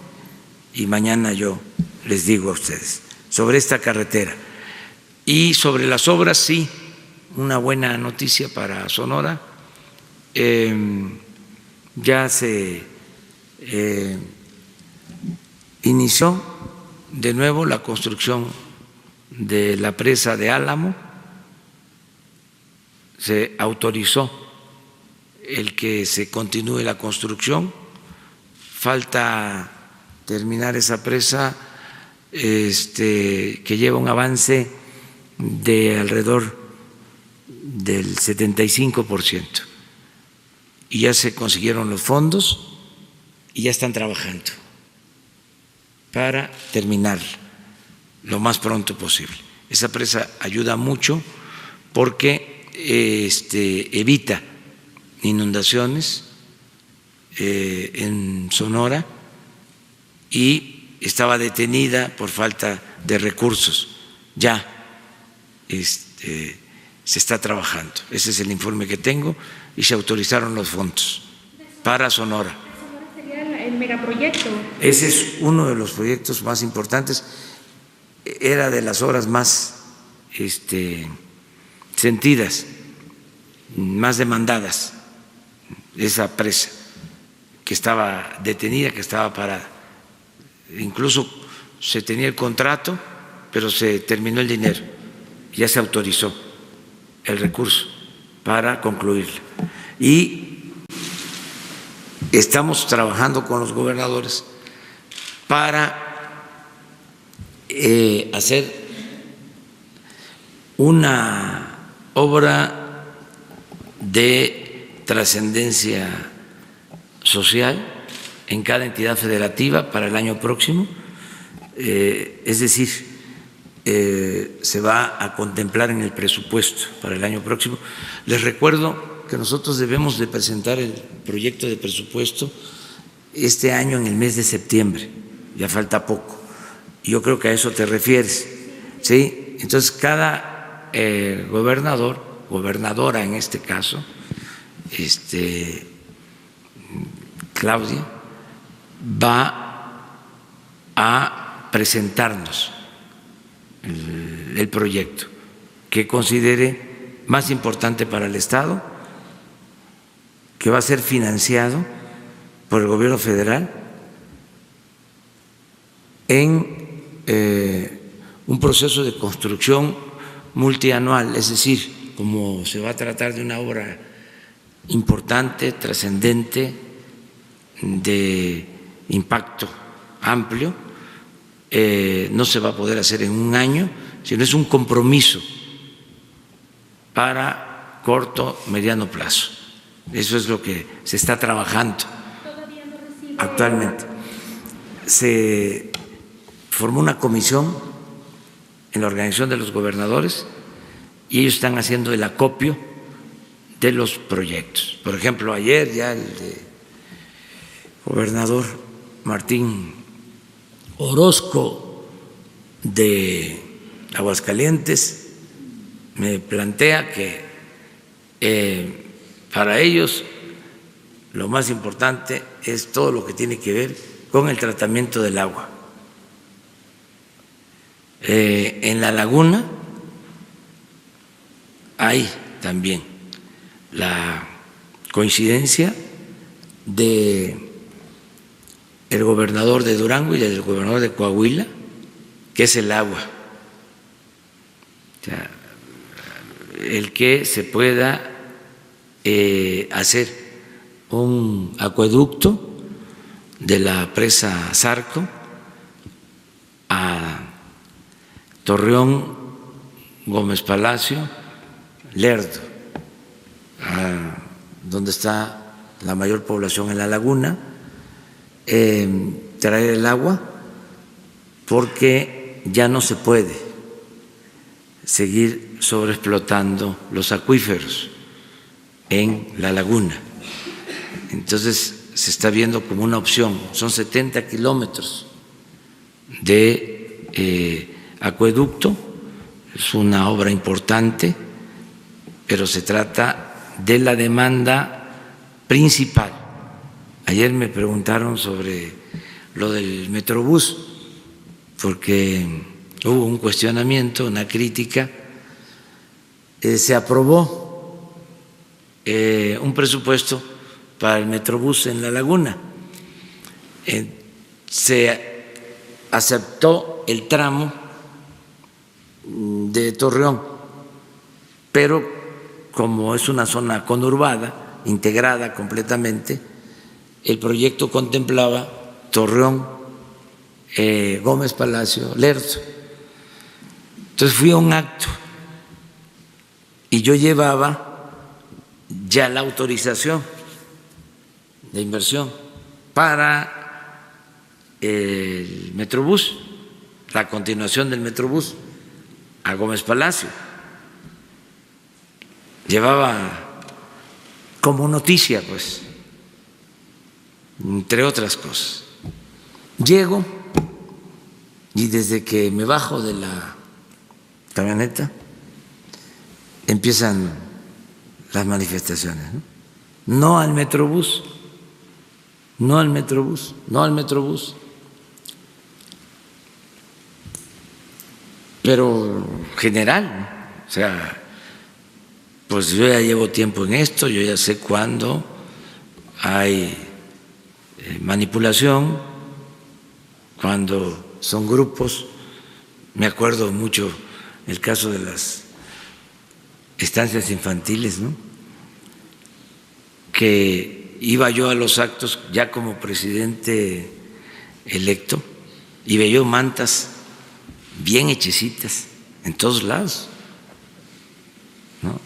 y mañana yo les digo a ustedes sobre esta carretera. Y sobre las obras, sí, una buena noticia para Sonora. Ya se inició de nuevo la construcción de la presa de Álamo, se autorizó el que se continúe la construcción, falta terminar esa presa que lleva un avance de alrededor del 75%, y ya se consiguieron los fondos y ya están trabajando para terminar lo más pronto posible. Esa presa ayuda mucho porque evita inundaciones en Sonora, y estaba detenida por falta de recursos. Ya se está trabajando. Ese es el informe que tengo, y se autorizaron los fondos para Sonora. ¿Sonora sería el megaproyecto? Ese es uno de los proyectos más importantes. Era de las obras más sentidas, más demandadas, esa presa que estaba detenida, que estaba parada. Incluso se tenía el contrato, pero se terminó el dinero, ya se autorizó el recurso para concluirlo. Y estamos trabajando con los gobernadores para hacer una obra de trascendencia social en cada entidad federativa para el año próximo. Es decir, se va a contemplar en el presupuesto para el año próximo. Les recuerdo que nosotros debemos de presentar el proyecto de presupuesto este año en el mes de septiembre, ya falta poco. Yo creo que a eso te refieres, ¿sí? Entonces cada gobernador, gobernadora en este caso, Claudia, va a presentarnos el proyecto que considere más importante para el Estado, que va a ser financiado por el gobierno federal en un proceso de construcción multianual, es decir, como se va a tratar de una obra importante, trascendente, de impacto amplio, no se va a poder hacer en un año, sino es un compromiso para corto, mediano plazo. Eso es lo que se está trabajando actualmente. Se formó una comisión en la Organización de los Gobernadores y ellos están haciendo el acopio de los proyectos. Por ejemplo, ayer ya el gobernador Martín Orozco de Aguascalientes me plantea que para ellos lo más importante es todo lo que tiene que ver con el tratamiento del agua. En la laguna hay también la coincidencia de el gobernador de Durango y del gobernador de Coahuila, que es el agua. O sea, el que se pueda hacer un acueducto de la presa Zarco a Torreón, Gómez Palacio, Lerdo, donde está la mayor población en la laguna, traer el agua porque ya no se puede seguir sobreexplotando los acuíferos en la laguna. Entonces se está viendo como una opción, son 70 kilómetros de acueducto, es una obra importante, pero se trata de la demanda principal. Ayer me preguntaron sobre lo del Metrobús, porque hubo un cuestionamiento, una crítica. Se aprobó un presupuesto para el Metrobús en la laguna. Se aceptó el tramo de Torreón, pero como es una zona conurbada, integrada completamente, el proyecto contemplaba Torreón, Gómez Palacio, Lerdo. Entonces fui a un acto y yo llevaba ya la autorización de inversión para el Metrobús, la continuación del Metrobús a Gómez Palacio. Llevaba como noticia, pues, entre otras cosas. Llego y desde que me bajo de la camioneta empiezan las manifestaciones, ¿no? No al Metrobús, no al Metrobús, no al Metrobús. Pero general, ¿no? O sea, pues yo ya llevo tiempo en esto, yo ya sé cuándo hay manipulación, cuando son grupos. Me acuerdo mucho el caso de las estancias infantiles, ¿no? Que iba yo a los actos ya como presidente electo y veía mantas bien hechecitas en todos lados, ¿no?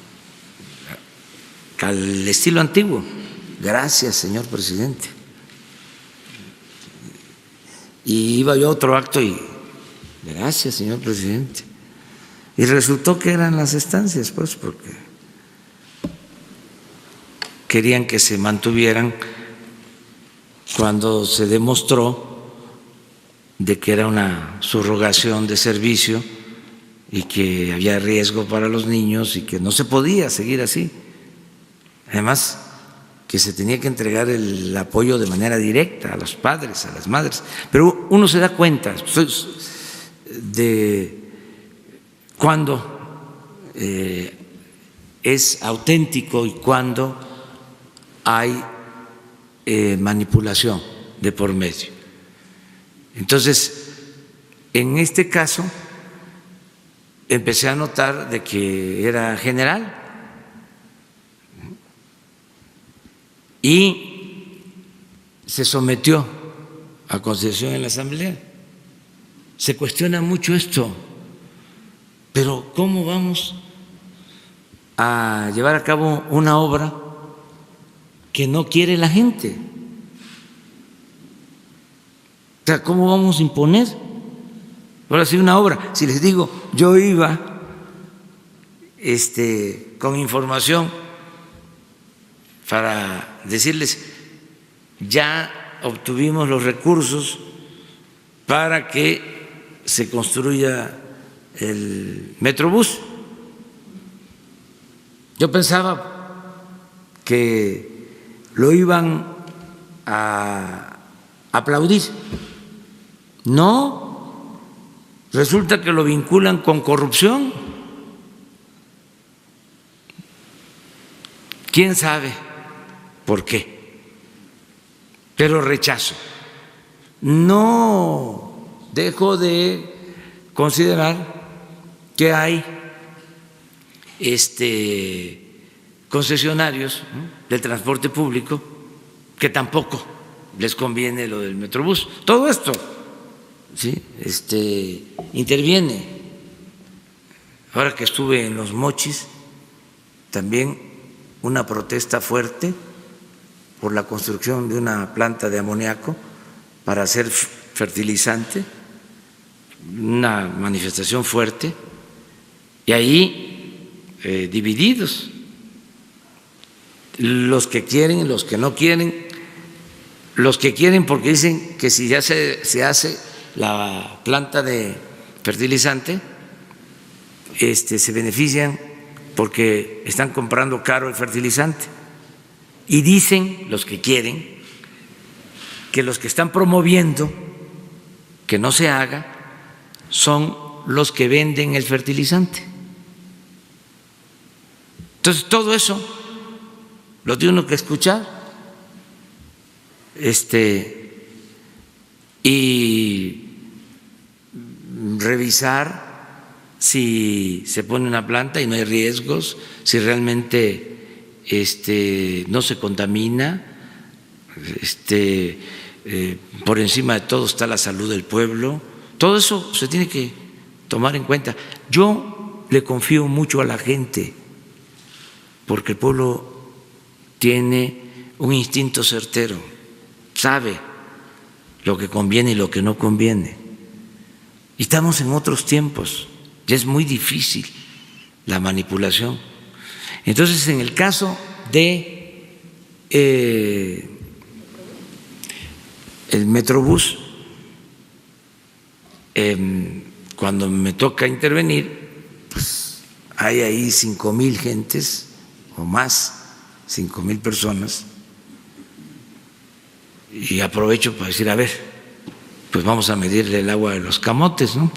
Al estilo antiguo. Gracias, señor presidente. Y iba yo a otro acto y gracias, señor presidente. Y resultó que eran las estancias, pues, porque querían que se mantuvieran cuando se demostró de que era una subrogación de servicio y que había riesgo para los niños y que no se podía seguir así. Además, que se tenía que entregar el apoyo de manera directa a los padres, a las madres. Pero uno se da cuenta de cuándo es auténtico y cuándo hay manipulación de por medio. Entonces, en este caso, empecé a notar de que era general y se sometió a consideración en la Asamblea. Se cuestiona mucho esto, pero ¿cómo vamos a llevar a cabo una obra que no quiere la gente? O sea, ¿cómo vamos a imponer? Ahora sí, una obra. Si les digo, yo iba con información para decirles, ya obtuvimos los recursos para que se construya el Metrobús. Yo pensaba que lo iban a aplaudir. No, resulta que lo vinculan con corrupción. ¿Quién sabe por qué? Pero rechazo. No dejo de considerar que hay concesionarios, ¿no?, del transporte público que tampoco les conviene lo del Metrobús. Todo esto, ¿sí?, interviene. Ahora que estuve en Los Mochis, también una protesta fuerte por la construcción de una planta de amoníaco para hacer fertilizante, una manifestación fuerte, y ahí divididos, los que quieren y los que no quieren. Los que quieren porque dicen que si ya se hace la planta de fertilizante, se benefician porque están comprando caro el fertilizante. Y dicen los que quieren que los que están promoviendo que no se haga son los que venden el fertilizante. Entonces todo eso lo tiene uno que escuchar y revisar si se pone una planta y no hay riesgos, si realmente no se contamina, por encima de todo está la salud del pueblo. Todo eso se tiene que tomar en cuenta. Yo le confío mucho a la gente porque el pueblo tiene un instinto certero, sabe lo que conviene y lo que no conviene. Y estamos en otros tiempos, ya es muy difícil la manipulación. Entonces, en el caso de el Metrobús, cuando me toca intervenir, pues hay ahí 5,000 gentes o más, 5,000 personas, y aprovecho para decir, a ver, pues vamos a medirle el agua de los camotes, ¿no?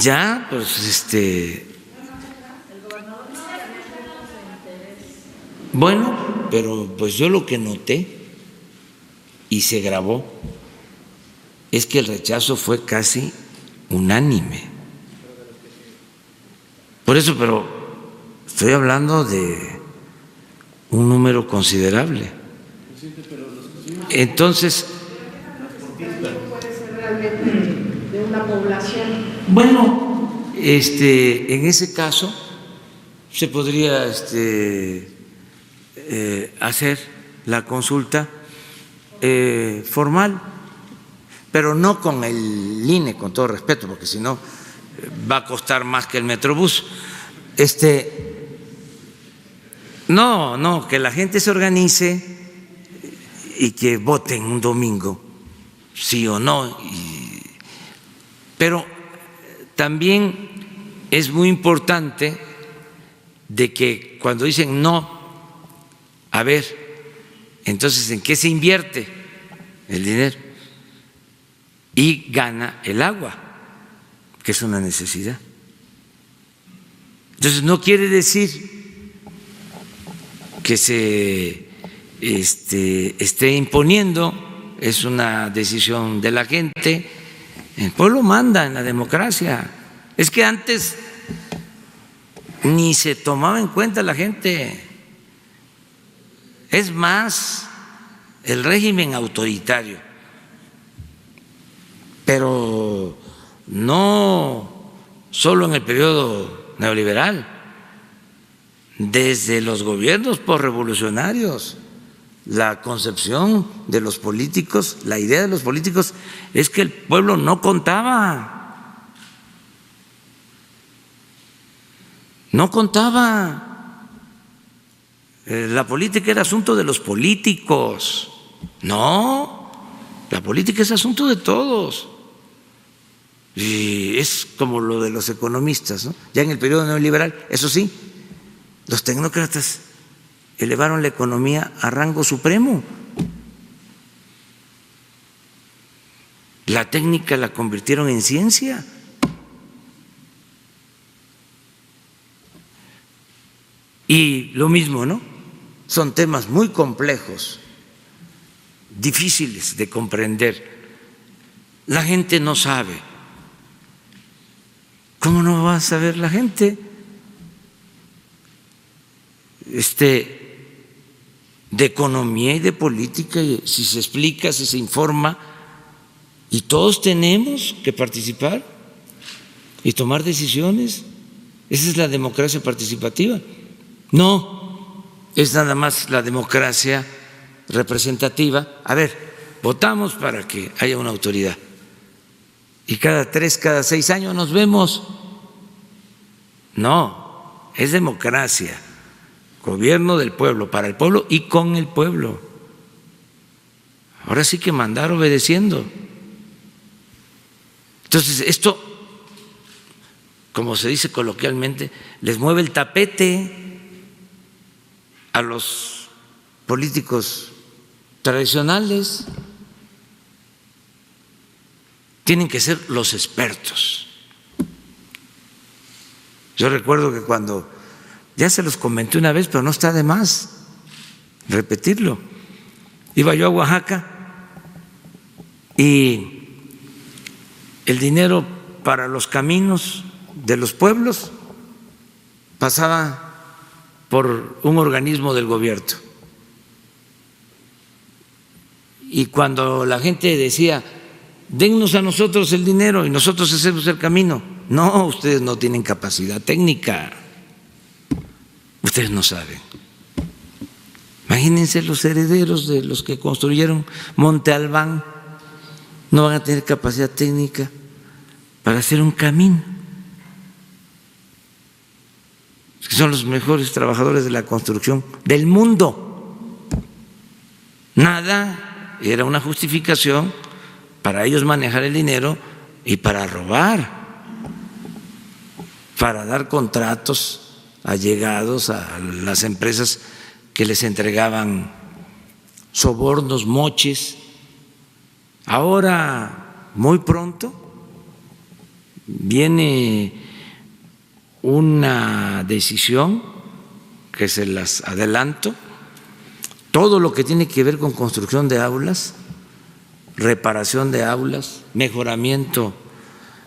Ya, pues bueno, pero pues yo lo que noté y se grabó es que el rechazo fue casi unánime. Por eso, pero estoy hablando de un número considerable. Entonces, de una población. bueno, en ese caso se podría hacer la consulta formal, pero no con el INE, con todo respeto, porque si no va a costar más que el Metrobús. No, que la gente se organice y que voten un domingo, sí o no. Pero también es muy importante de que cuando dicen no, a ver, entonces ¿en qué se invierte el dinero? Y gana el agua, que es una necesidad. Entonces no quiere decir que se esté imponiendo, es una decisión de la gente. El pueblo manda en la democracia. Es que antes ni se tomaba en cuenta la gente. Es más, el régimen autoritario, pero no solo en el periodo neoliberal, desde los gobiernos posrevolucionarios, la concepción de los políticos, la idea de los políticos es que el pueblo no contaba, no contaba. La política era asunto de los políticos. No, la política es asunto de todos. Y es como lo de los economistas, ¿no? Ya en el periodo neoliberal, eso sí, los tecnócratas elevaron la economía a rango supremo. La técnica la convirtieron en ciencia. Y lo mismo, ¿no? Son temas muy complejos, difíciles de comprender. La gente no sabe. ¿Cómo no va a saber la gente? De economía y de política, y si se explica, si se informa, y todos tenemos que participar y tomar decisiones. Esa es la democracia participativa. No es nada más la democracia representativa. A ver, votamos para que haya una autoridad y cada 3, cada 6 años nos vemos. No, es democracia, gobierno del pueblo, para el pueblo y con el pueblo. Ahora sí que mandar obedeciendo. Entonces, esto, como se dice coloquialmente, les mueve el tapete a los políticos tradicionales. Tienen que ser los expertos. Yo recuerdo que cuando, ya se los comenté una vez, pero no está de más repetirlo, iba yo a Oaxaca y el dinero para los caminos de los pueblos pasaba por un organismo del gobierno. Y cuando la gente decía, dennos a nosotros el dinero y nosotros hacemos el camino, no, ustedes no tienen capacidad técnica, ustedes no saben. Imagínense los herederos de los que construyeron Monte Albán, no van a tener capacidad técnica para hacer un camino. Que son los mejores trabajadores de la construcción del mundo. Nada era una justificación para ellos manejar el dinero y para robar, para dar contratos allegados a las empresas que les entregaban sobornos, moches. Ahora, muy pronto, viene una decisión que se las adelanto, todo lo que tiene que ver con construcción de aulas, reparación de aulas, mejoramiento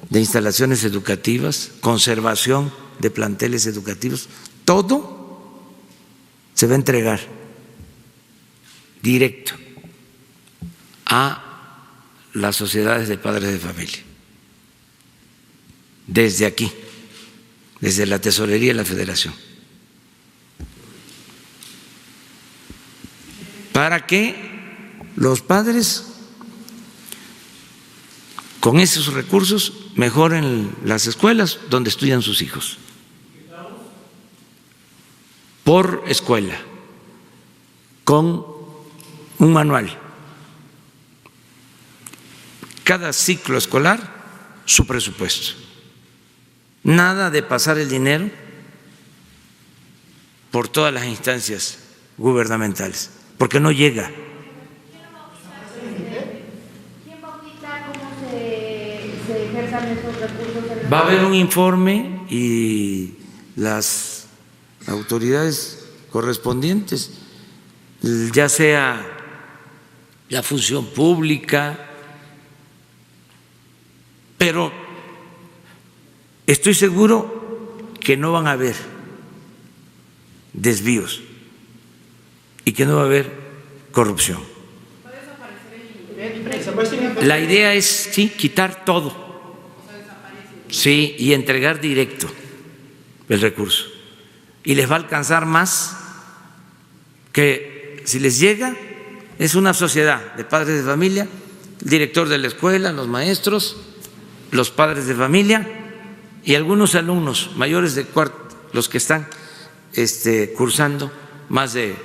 de instalaciones educativas, conservación de planteles educativos, todo se va a entregar directo a las sociedades de padres de familia, desde aquí, desde la Tesorería de la Federación, para que los padres con esos recursos mejoren las escuelas donde estudian sus hijos, por escuela, con un manual, cada ciclo escolar su presupuesto. Nada de pasar el dinero por todas las instancias gubernamentales, porque no llega. ¿Quién va a auditar cómo se ejerzan esos recursos? Va a haber un informe y las autoridades correspondientes, ya sea la función pública, pero estoy seguro que no van a haber desvíos y que no va a haber corrupción. La idea es, sí, quitar todo, sí, y entregar directo el recurso. Y les va a alcanzar más que si les llega, es una sociedad de padres de familia, el director de la escuela, los maestros, los padres de familia y algunos alumnos mayores de cuarto, los que están cursando más de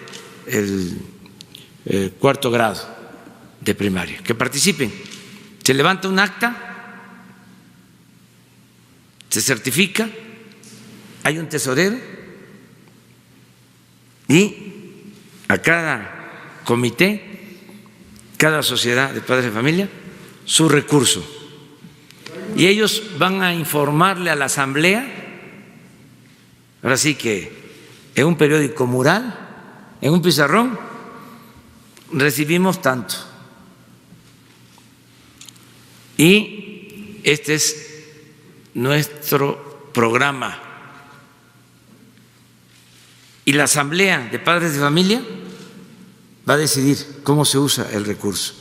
el cuarto grado de primaria, que participen. Se levanta un acta, se certifica, hay un tesorero y a cada comité, cada sociedad de padres de familia, su recurso. Y ellos van a informarle a la asamblea, ahora sí que en un periódico mural, en un pizarrón, recibimos tanto. Y este es nuestro programa. Y la asamblea de padres de familia va a decidir cómo se usa el recurso.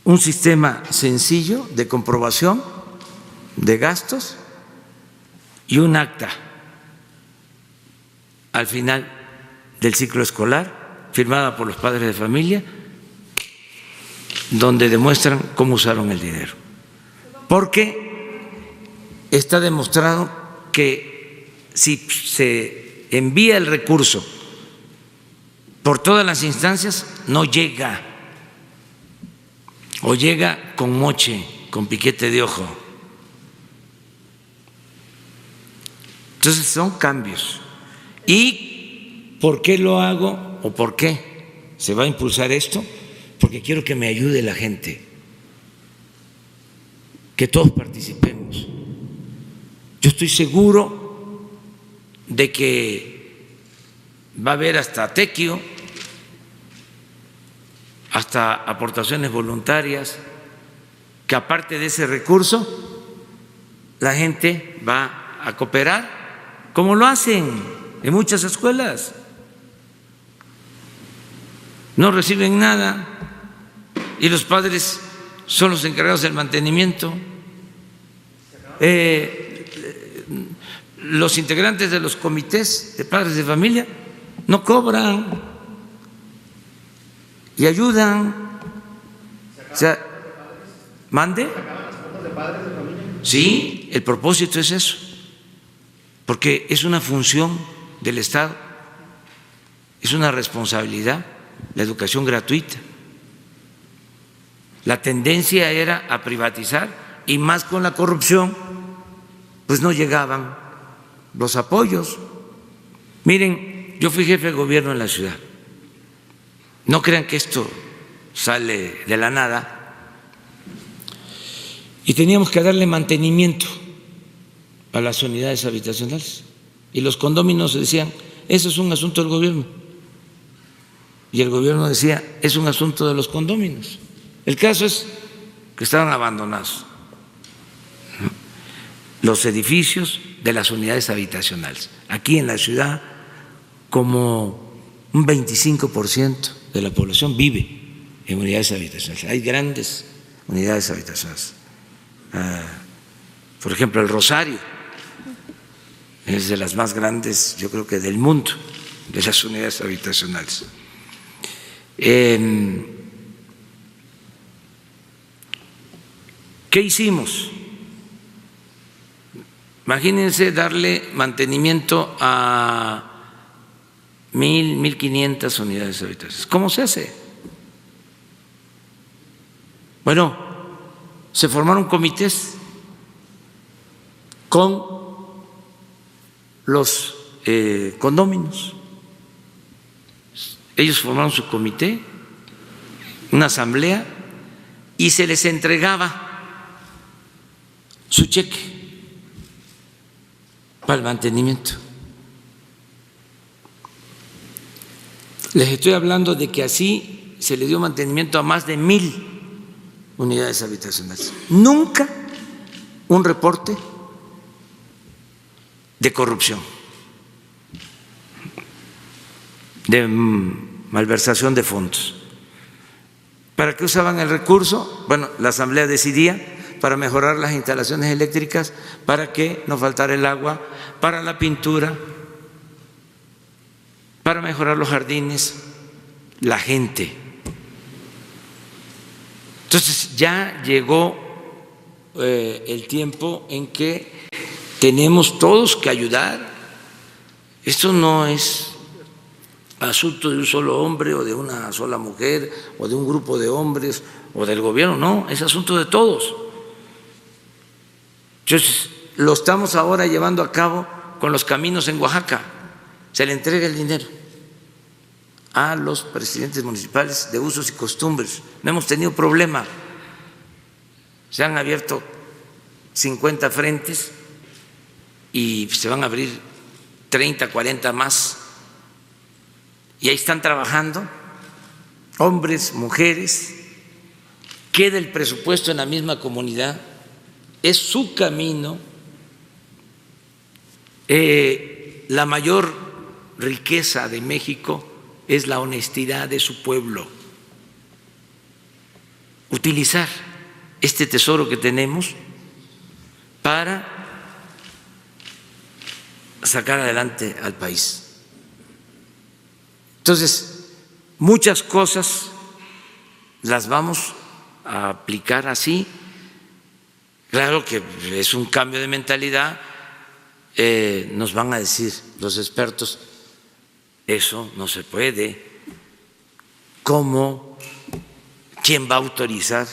Un sistema sencillo de comprobación de gastos y un acta al final del ciclo escolar firmada por los padres de familia donde demuestran cómo usaron el dinero. Porque está demostrado que si se envía el recurso por todas las instancias, no llega, o llega con moche, con piquete de ojo. Entonces son cambios. ¿Y por qué lo hago o por qué se va a impulsar esto? Porque quiero que me ayude la gente, que todos participemos. Yo estoy seguro de que va a haber hasta tequio, hasta aportaciones voluntarias, que aparte de ese recurso, la gente va a cooperar, como lo hacen en muchas escuelas. No reciben nada y los padres son los encargados del mantenimiento. Los integrantes de los comités de padres de familia no cobran y ayudan. O sea, ¿mande? Sí, el propósito es eso, porque es una función del Estado, es una responsabilidad, la educación gratuita. La tendencia era a privatizar y más con la corrupción, pues no llegaban los apoyos. Miren, yo fui jefe de gobierno en la ciudad. No crean que esto sale de la nada. Y teníamos que darle mantenimiento a las unidades habitacionales. Y los condóminos decían, eso es un asunto del gobierno. Y el gobierno decía, es un asunto de los condóminos. El caso es que estaban abandonados los edificios de las unidades habitacionales. Aquí en la ciudad, como un 25% de la población vive en unidades habitacionales. Hay grandes unidades habitacionales. Por ejemplo, el Rosario es de las más grandes, yo creo que del mundo, de las unidades habitacionales. ¿Qué hicimos? Imagínense darle mantenimiento a 1.500 unidades habitacionales. ¿Cómo se hace? Bueno, se formaron comités con los condóminos. Ellos formaron su comité, una asamblea, y se les entregaba su cheque para el mantenimiento. Les estoy hablando de que así se le dio mantenimiento a más de 1.000 unidades habitacionales. Nunca un reporte de corrupción, de malversación de fondos. ¿Para qué usaban el recurso? Bueno, la asamblea decidía para mejorar las instalaciones eléctricas, para que no faltara el agua, para la pintura, para mejorar los jardines, la gente. Entonces ya llegó el tiempo en que tenemos todos que ayudar. Esto no es asunto de un solo hombre o de una sola mujer o de un grupo de hombres o del gobierno, no, es asunto de todos. Entonces, lo estamos ahora llevando a cabo con los caminos en Oaxaca. Se le entrega el dinero a los presidentes municipales de usos y costumbres. No hemos tenido problema. Se han abierto 50 frentes y se van a abrir 30, 40 más. Y ahí están trabajando hombres, mujeres. Queda el presupuesto en la misma comunidad. Es su camino. La mayor riqueza de México es la honestidad de su pueblo. Utilizar este tesoro que tenemos para sacar adelante al país. Entonces, muchas cosas las vamos a aplicar así. Claro que es un cambio de mentalidad. Nos van a decir los expertos, eso no se puede. ¿Cómo? ¿Quién va a autorizar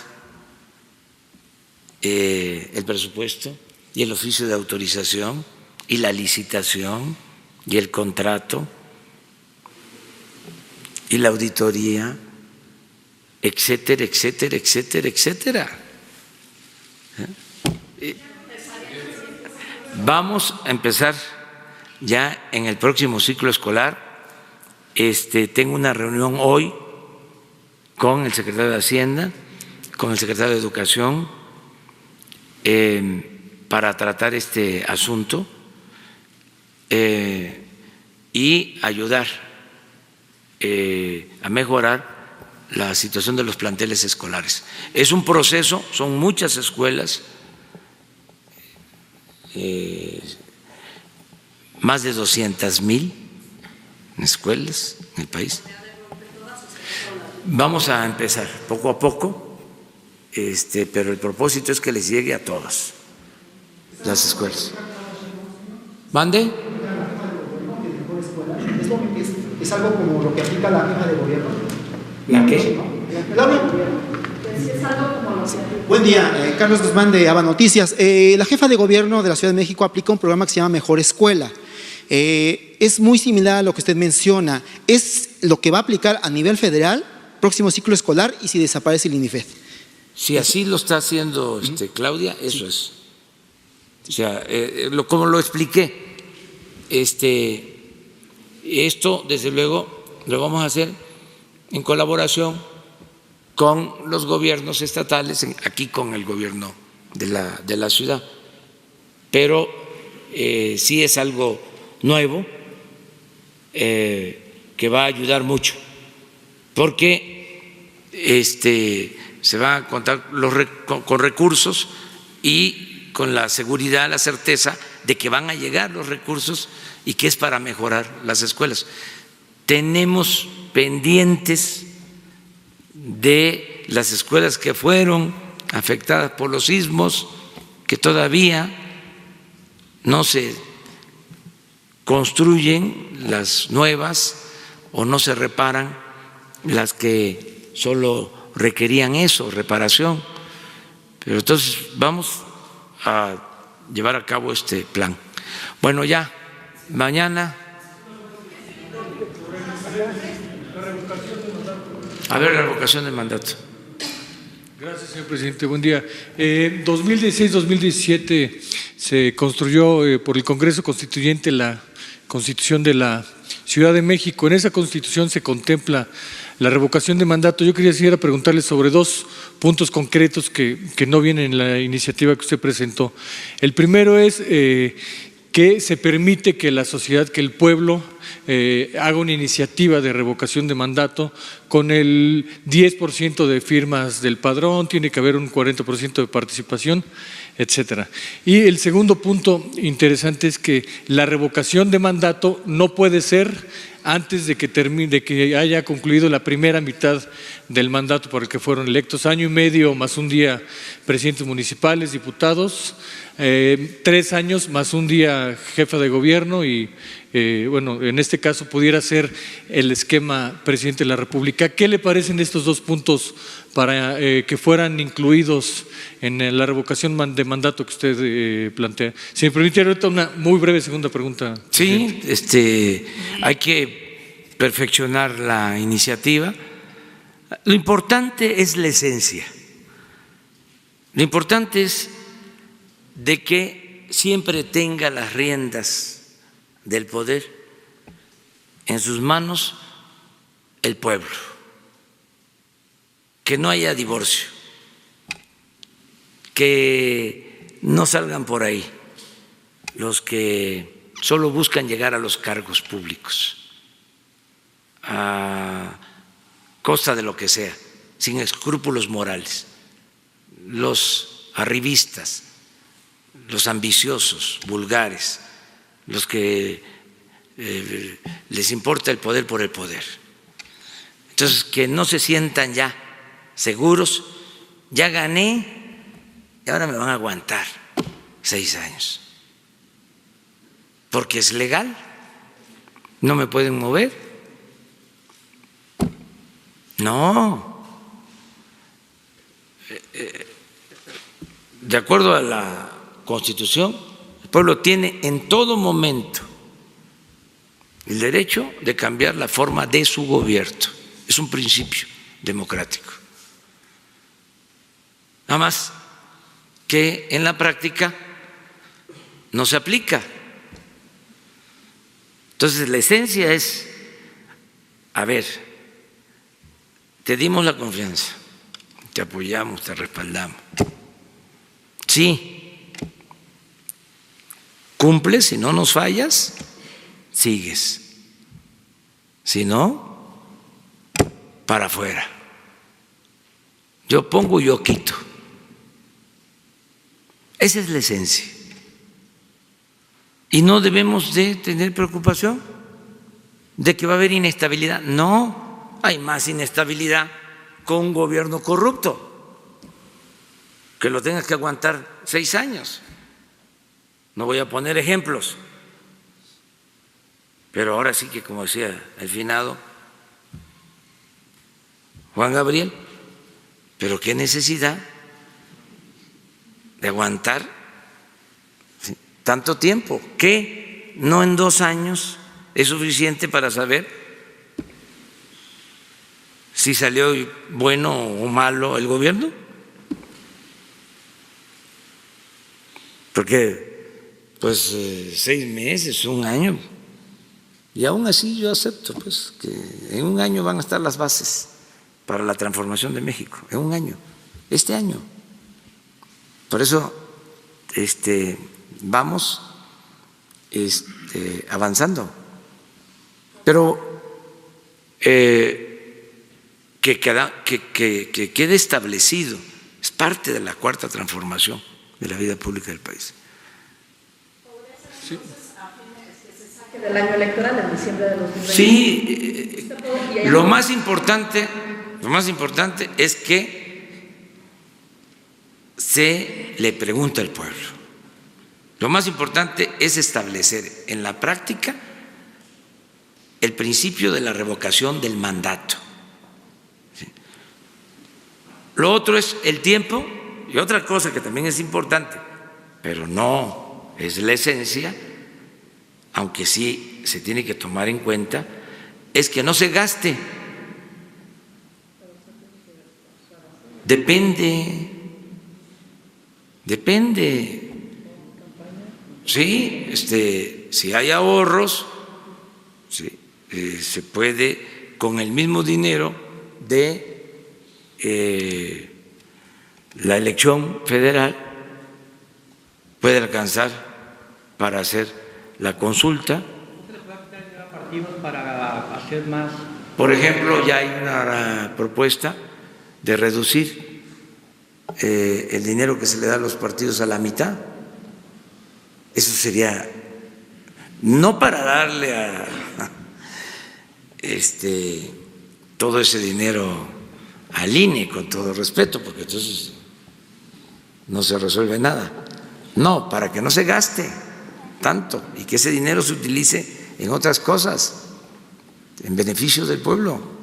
el presupuesto y el oficio de autorización y la licitación y el contrato y la auditoría, etcétera, etcétera, etcétera, etcétera? Vamos a empezar ya en el próximo ciclo escolar. Tengo una reunión hoy con el secretario de Hacienda, con el secretario de Educación, para tratar este asunto y ayudar a mejorar la situación de los planteles escolares. Es un proceso, son muchas escuelas, más de 200,000 escuelas en el país. Vamos a empezar poco a poco, pero el propósito es que les llegue a todas las escuelas. ¿Mande? Es algo como lo que aplica la jefa de gobierno. ¿La qué? Buen día, Carlos Guzmán de ABA Noticias. La jefa de gobierno de la Ciudad de México aplica un programa que se llama Mejor Escuela. Es muy similar a lo que usted menciona. ¿Es lo que va a aplicar a nivel federal, próximo ciclo escolar, y si desaparece el INIFED? Si así lo está haciendo Claudia, eso es. O sea, como lo expliqué, esto desde luego lo vamos a hacer en colaboración con los gobiernos estatales, aquí con el gobierno de la ciudad, pero sí es algo nuevo que va a ayudar mucho, porque se va a contar con recursos y con la seguridad, la certeza de que van a llegar los recursos y que es para mejorar las escuelas. Tenemos pendientes de las escuelas que fueron afectadas por los sismos, que todavía no se construyen las nuevas o no se reparan las que solo requerían eso, reparación. Pero entonces vamos a llevar a cabo este plan. Bueno, ya mañana. A ver, la revocación del mandato. Gracias, señor presidente. Buen día. 2016-2017 se construyó por el Congreso Constituyente la Constitución de la Ciudad de México. En esa Constitución se contempla la revocación de mandato. Yo quisiera preguntarle sobre dos puntos concretos que no vienen en la iniciativa que usted presentó. El primero es que se permite que la sociedad, que el pueblo haga una iniciativa de revocación de mandato con el 10% de firmas del padrón, tiene que haber un 40% de participación, etcétera. Y el segundo punto interesante es que la revocación de mandato no puede ser antes de que haya concluido la primera mitad del mandato por el que fueron electos, año y medio más un día presidentes municipales, diputados, 3 años más un día jefa de gobierno y bueno, en este caso pudiera ser el esquema presidente de la República. ¿Qué le parecen estos 2 puntos para que fueran incluidos en la revocación de mandato que usted plantea? Si me permite ahorita una muy breve segunda pregunta. Sí, hay que perfeccionar la iniciativa. Lo importante es la esencia. Lo importante es de que siempre tenga las riendas del poder en sus manos el pueblo, que no haya divorcio, que no salgan por ahí los que solo buscan llegar a los cargos públicos a costa de lo que sea, sin escrúpulos morales, los arribistas, los ambiciosos, vulgares, los que les importa el poder por el poder. Entonces, que no se sientan ya seguros, ya gané y ahora me van a aguantar 6 años, porque es legal, no me pueden mover. No, de acuerdo a la Constitución, el pueblo tiene en todo momento el derecho de cambiar la forma de su gobierno. Es un principio democrático. Nada más que en la práctica no se aplica. Entonces, la esencia es, a ver, te dimos la confianza, te apoyamos, te respaldamos. Sí. Cumples, si no nos fallas, sigues. Si no, para afuera. Yo pongo, yo quito. Esa es la esencia. Y no debemos de tener preocupación de que va a haber inestabilidad. No, hay más inestabilidad con un gobierno corrupto, que lo tengas que aguantar 6 años. No voy a poner ejemplos, pero ahora sí que, como decía el finado Juan Gabriel, pero qué necesidad de aguantar tanto tiempo, que no en 2 años es suficiente para saber si salió bueno o malo el gobierno, porque pues 6 meses, 1 año, y aún así yo acepto pues que en 1 año van a estar las bases para la transformación de México, en 1 año, este año. Por eso vamos avanzando, pero que quede establecido, es parte de la 4ª transformación de la vida pública del país. Sí. Del año electoral en diciembre de 2020. Sí, lo más importante es que se le pregunte al pueblo. Lo más importante es establecer en la práctica el principio de la revocación del mandato. ¿Sí? Lo otro es el tiempo, y otra cosa que también es importante, pero no es la esencia, aunque sí se tiene que tomar en cuenta, es que no se gaste. Depende. Sí, si hay ahorros, sí, se puede con el mismo dinero de la elección federal, puede alcanzar para hacer la consulta. Para hacer más. Por ejemplo, ya hay una propuesta de reducir el dinero que se le da a los partidos a la mitad. Eso sería no para darle todo ese dinero al INE, con todo respeto, porque entonces no se resuelve nada. No, para que no se gaste tanto y que ese dinero se utilice en otras cosas, en beneficio del pueblo.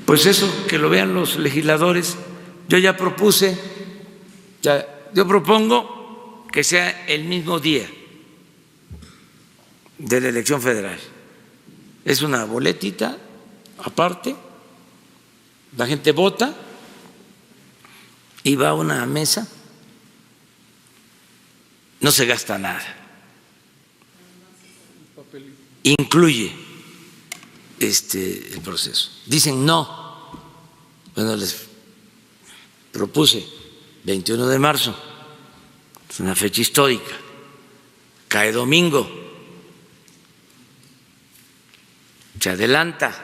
Pues eso, que lo vean los legisladores. Yo ya propuse, yo propongo que sea el mismo día de la elección federal. Es una boletita aparte, la gente vota y va a una mesa, no se gasta nada, incluye el proceso. Dicen no, bueno, les propuse 21 de marzo, es una fecha histórica, cae domingo, se adelanta,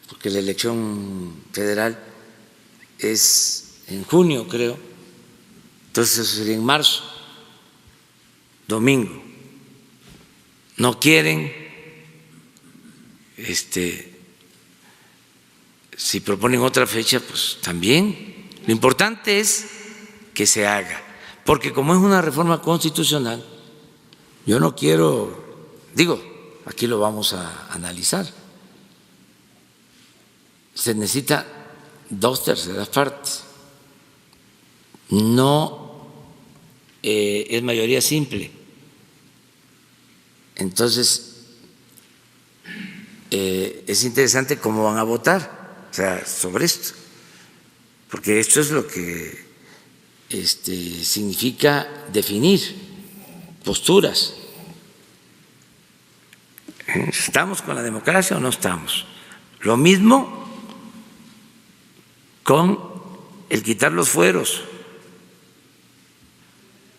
porque la elección federal es en junio, creo, entonces eso sería en marzo, domingo. No quieren, si proponen otra fecha, pues también. Lo importante es que se haga, porque como es una reforma constitucional, yo no quiero, aquí lo vamos a analizar, se necesita 2/3 partes, no es mayoría simple. Entonces, es interesante cómo van a votar, sobre esto, porque esto es lo que significa definir posturas. ¿Estamos con la democracia o no estamos? Lo mismo con el quitar los fueros.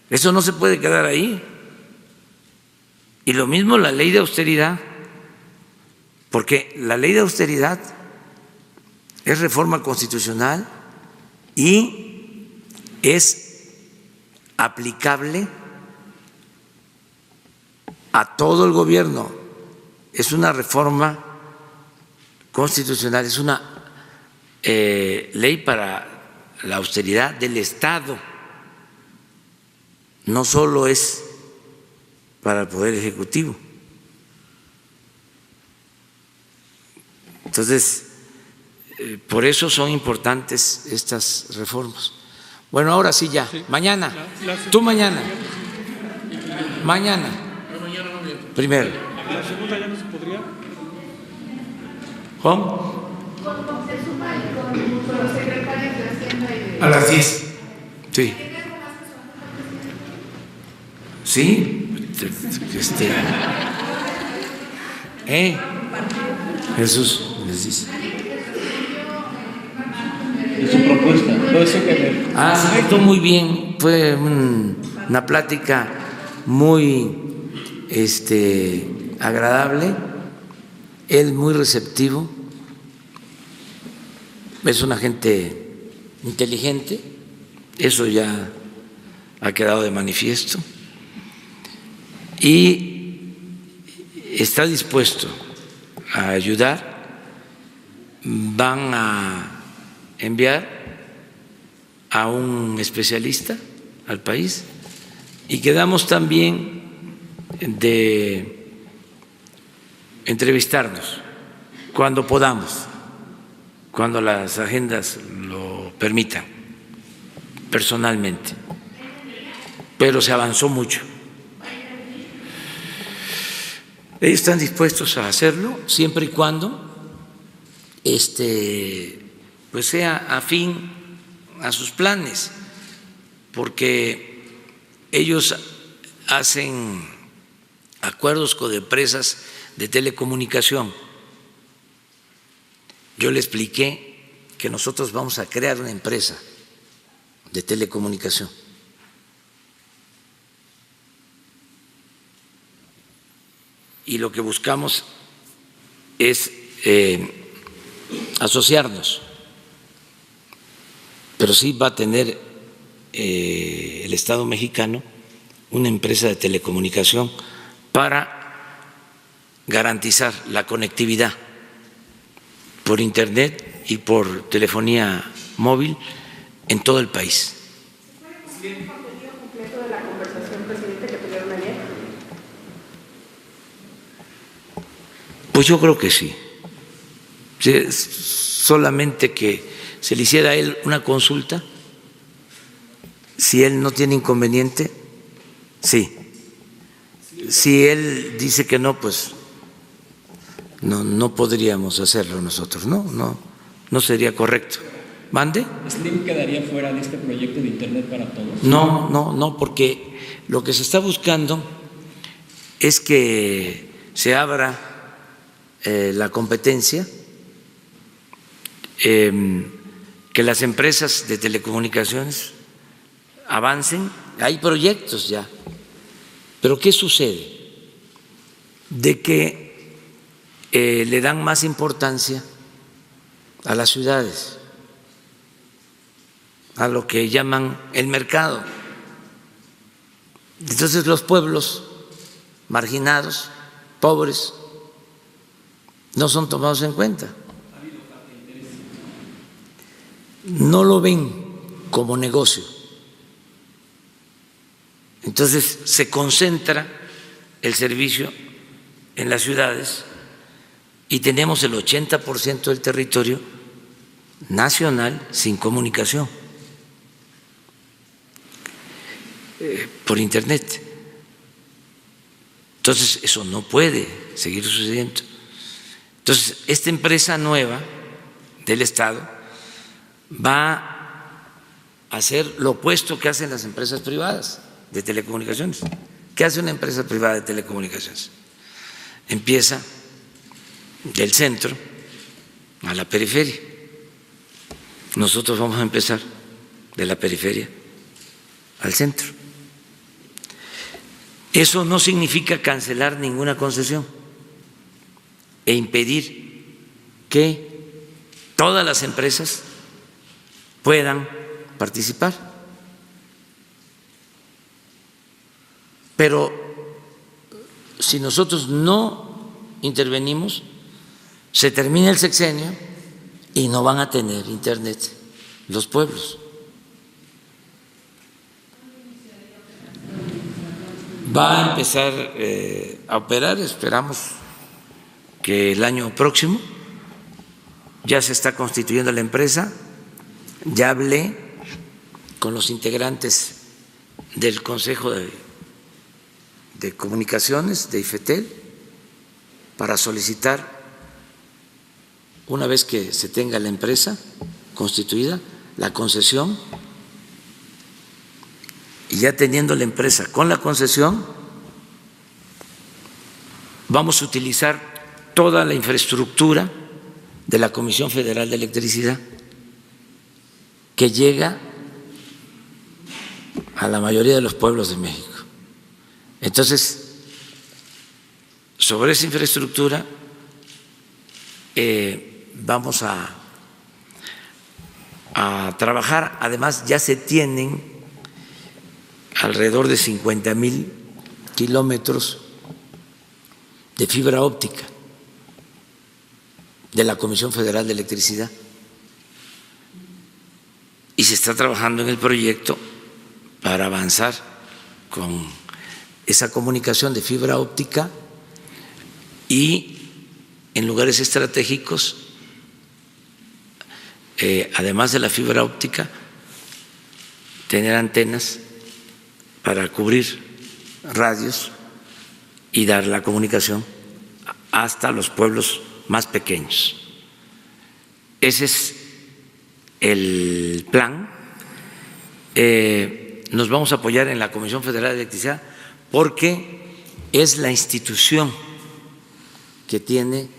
Eso no se puede quedar ahí. Y lo mismo la ley de austeridad, porque la ley de austeridad es reforma constitucional y es aplicable a todo el gobierno. Es una reforma constitucional, es una ley para la austeridad del Estado, no solo es para el Poder Ejecutivo. Entonces, por eso son importantes estas reformas. Bueno, ahora sí ya, mañana, tú mañana, primero. ¿La segunda ya no se podría? ¿Cómo? Se suma con los secretarios de Hacienda y de... A las 10. Sí. Sí. Jesús les dice. Es su propuesta. Se portó muy bien. Fue una plática muy agradable. Él muy receptivo. Es una gente inteligente. Eso ya ha quedado de manifiesto. Y está dispuesto a ayudar. Van a enviar a un especialista al país y quedamos también de entrevistarnos cuando podamos, cuando las agendas lo permitan, personalmente. Pero se avanzó mucho. Ellos están dispuestos a hacerlo siempre y cuando pues sea afín a sus planes, porque ellos hacen acuerdos con empresas de telecomunicación. Yo le expliqué que nosotros vamos a crear una empresa de telecomunicación. Y lo que buscamos es asociarnos, pero sí va a tener el Estado mexicano una empresa de telecomunicación para garantizar la conectividad por Internet y por telefonía móvil en todo el país. ¿El contenido completo de la conversación, presidente, que tuvieron ayer? Pues yo creo que sí. Solamente que se le hiciera a él una consulta, si él no tiene inconveniente, sí. Si él dice que no, pues no podríamos hacerlo nosotros, no sería correcto. ¿Mande? ¿Slim quedaría fuera de este proyecto de Internet para todos? No, porque lo que se está buscando es que se abra la competencia, que las empresas de telecomunicaciones avancen. Hay proyectos ya, pero ¿qué sucede? De que le dan más importancia a las ciudades, a lo que llaman el mercado. Entonces los pueblos marginados, pobres, no son tomados en cuenta. No lo ven como negocio. Entonces se concentra el servicio en las ciudades y tenemos el 80% del territorio nacional sin comunicación por Internet. Entonces eso no puede seguir sucediendo. Entonces esta empresa nueva del Estado va a hacer lo opuesto que hacen las empresas privadas de telecomunicaciones. ¿Qué hace una empresa privada de telecomunicaciones? Empieza del centro a la periferia. Nosotros vamos a empezar de la periferia al centro. Eso no significa cancelar ninguna concesión e impedir que todas las empresas puedan participar. Pero si nosotros no intervenimos, se termina el sexenio y no van a tener Internet los pueblos. Va a empezar a operar, esperamos que el año próximo. Ya se está constituyendo la empresa. Ya hablé con los integrantes del Consejo de Comunicaciones de IFETEL para solicitar, una vez que se tenga la empresa constituida, la concesión, y ya teniendo la empresa con la concesión, vamos a utilizar toda la infraestructura de la Comisión Federal de Electricidad, que llega a la mayoría de los pueblos de México. Entonces, sobre esa infraestructura vamos a trabajar. Además, ya se tienen alrededor de 50,000 kilómetros de fibra óptica de la Comisión Federal de Electricidad. Y se está trabajando en el proyecto para avanzar con esa comunicación de fibra óptica y en lugares estratégicos, además de la fibra óptica, tener antenas para cubrir radios y dar la comunicación hasta los pueblos más pequeños. Ese es el plan. Nos vamos a apoyar en la Comisión Federal de Electricidad porque es la institución que tiene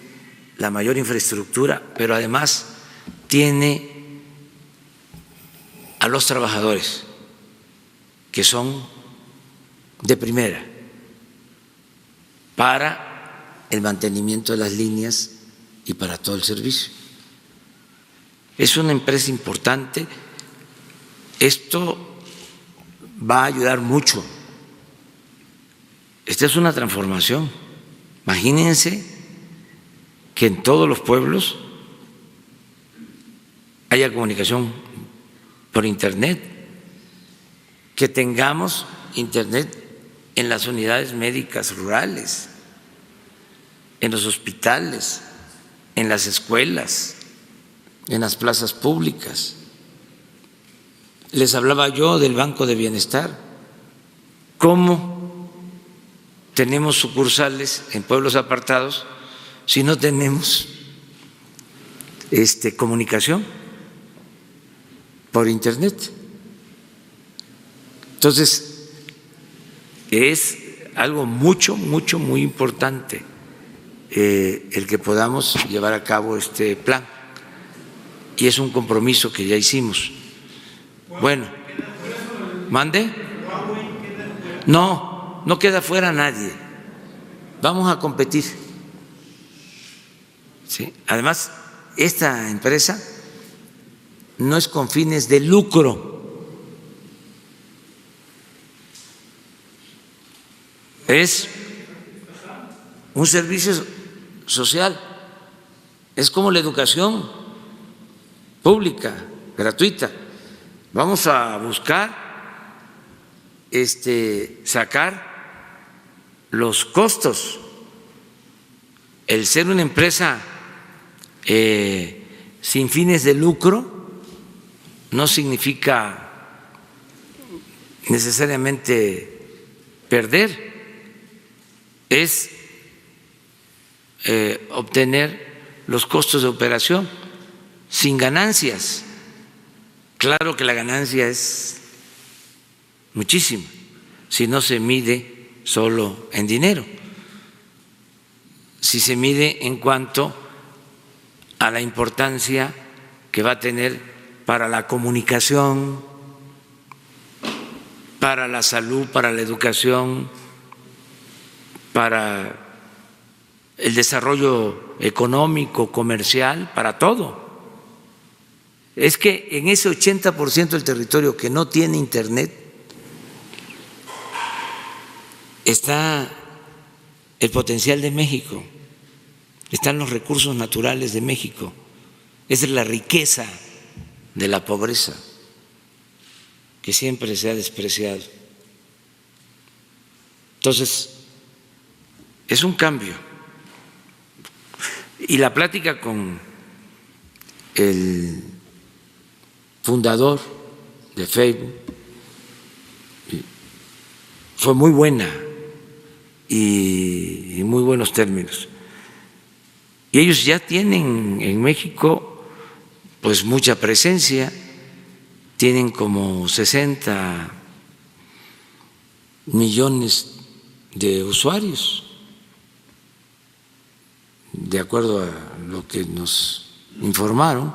la mayor infraestructura, pero además tiene a los trabajadores que son de primera para el mantenimiento de las líneas y para todo el servicio. Es una empresa importante. Esto va a ayudar mucho. Esta es una transformación Imagínense que en todos los pueblos haya comunicación por Internet, que tengamos Internet en las unidades médicas rurales, en los hospitales, en las escuelas, en las plazas públicas. Les hablaba yo del Banco de Bienestar, cómo tenemos sucursales en pueblos apartados si no tenemos comunicación por Internet. Entonces, es algo muy importante el que podamos llevar a cabo este plan, y es un compromiso que ya hicimos. Bueno, ¿mande? No, no queda fuera nadie. Vamos a competir. ¿Sí? Además, esta empresa no es con fines de lucro, es un servicio social, es como la educación pública, gratuita. Vamos a buscar sacar los costos. El ser una empresa sin fines de lucro no significa necesariamente perder, es obtener los costos de operación sin ganancias. Claro que la ganancia es muchísima si no se mide solo en dinero, si se mide en cuanto a la importancia que va a tener para la comunicación, para la salud, para la educación, para el desarrollo económico, comercial, para todo. Es que en ese 80% del territorio que no tiene Internet está el potencial de México, están los recursos naturales de México, esa es la riqueza de la pobreza que siempre se ha despreciado. Entonces, es un cambio. Y la plática con el fundador de Facebook fue muy buena y en muy buenos términos. Y ellos ya tienen en México pues mucha presencia, tienen como 60 millones de usuarios, de acuerdo a lo que nos informaron,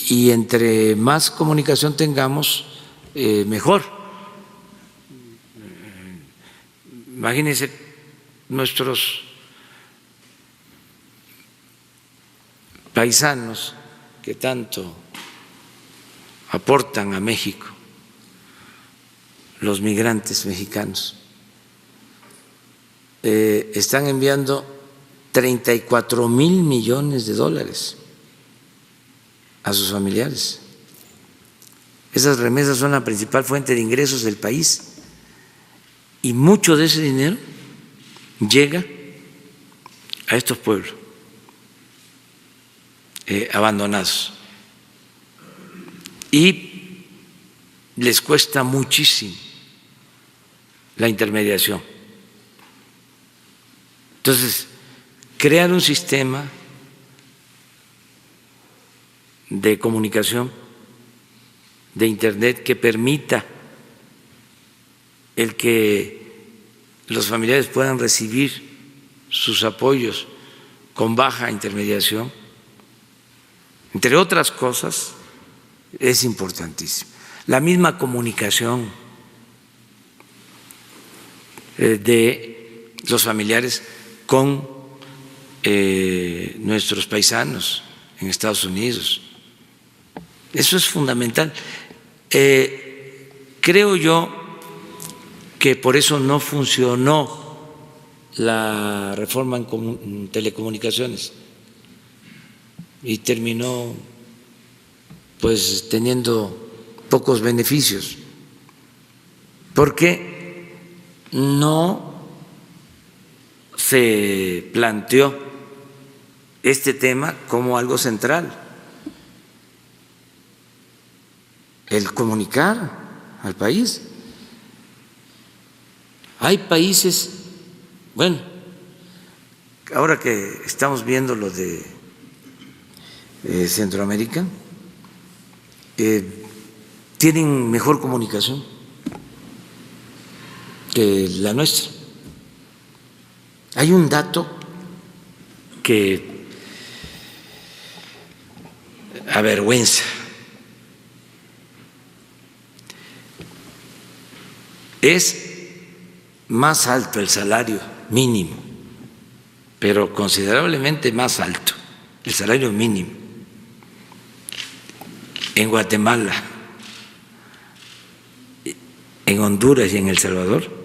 y entre más comunicación tengamos, mejor. Imagínense nuestros paisanos que tanto aportan a México, los migrantes mexicanos, están enviando 34,000 millones de dólares a sus familiares. Esas remesas son la principal fuente de ingresos del país y mucho de ese dinero llega a estos pueblos abandonados y les cuesta muchísimo la intermediación. Entonces, crear un sistema de comunicación, de Internet, que permita el que los familiares puedan recibir sus apoyos con baja intermediación, entre otras cosas, es importantísimo. La misma comunicación de los familiares con nuestros paisanos en Estados Unidos. Eso es fundamental. Creo yo que por eso no funcionó la reforma en telecomunicaciones y terminó pues teniendo pocos beneficios, porque no se planteó este tema como algo central, el comunicar al país. Hay países, bueno, ahora que estamos viendo lo de Centroamérica, tienen mejor comunicación que la nuestra. Hay un dato que avergüenza. Es más alto el salario mínimo, pero considerablemente más alto el salario mínimo en Guatemala, en Honduras y en El Salvador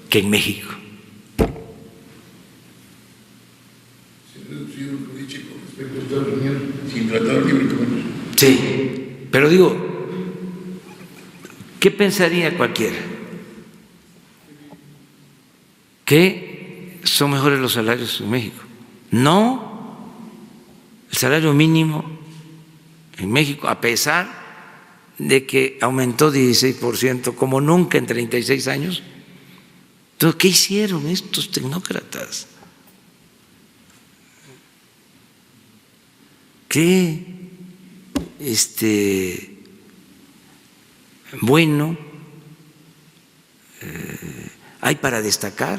que en México. Sin tratado libre de comercio. Sí, pero digo, ¿qué pensaría cualquiera? Que son mejores los salarios en México. No, el salario mínimo en México, a pesar de que aumentó 16% como nunca en 36 años, entonces, ¿qué hicieron estos tecnócratas? ¿Qué bueno hay para destacar?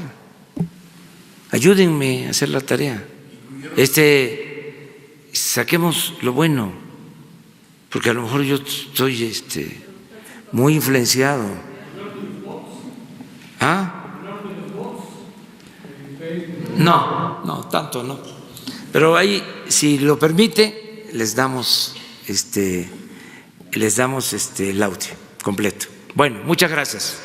Ayúdenme a hacer la tarea. Saquemos lo bueno, porque a lo mejor yo estoy muy influenciado. ¿Ah? No, tanto no. Pero ahí, si lo permite, les damos el audio completo. Bueno, muchas gracias.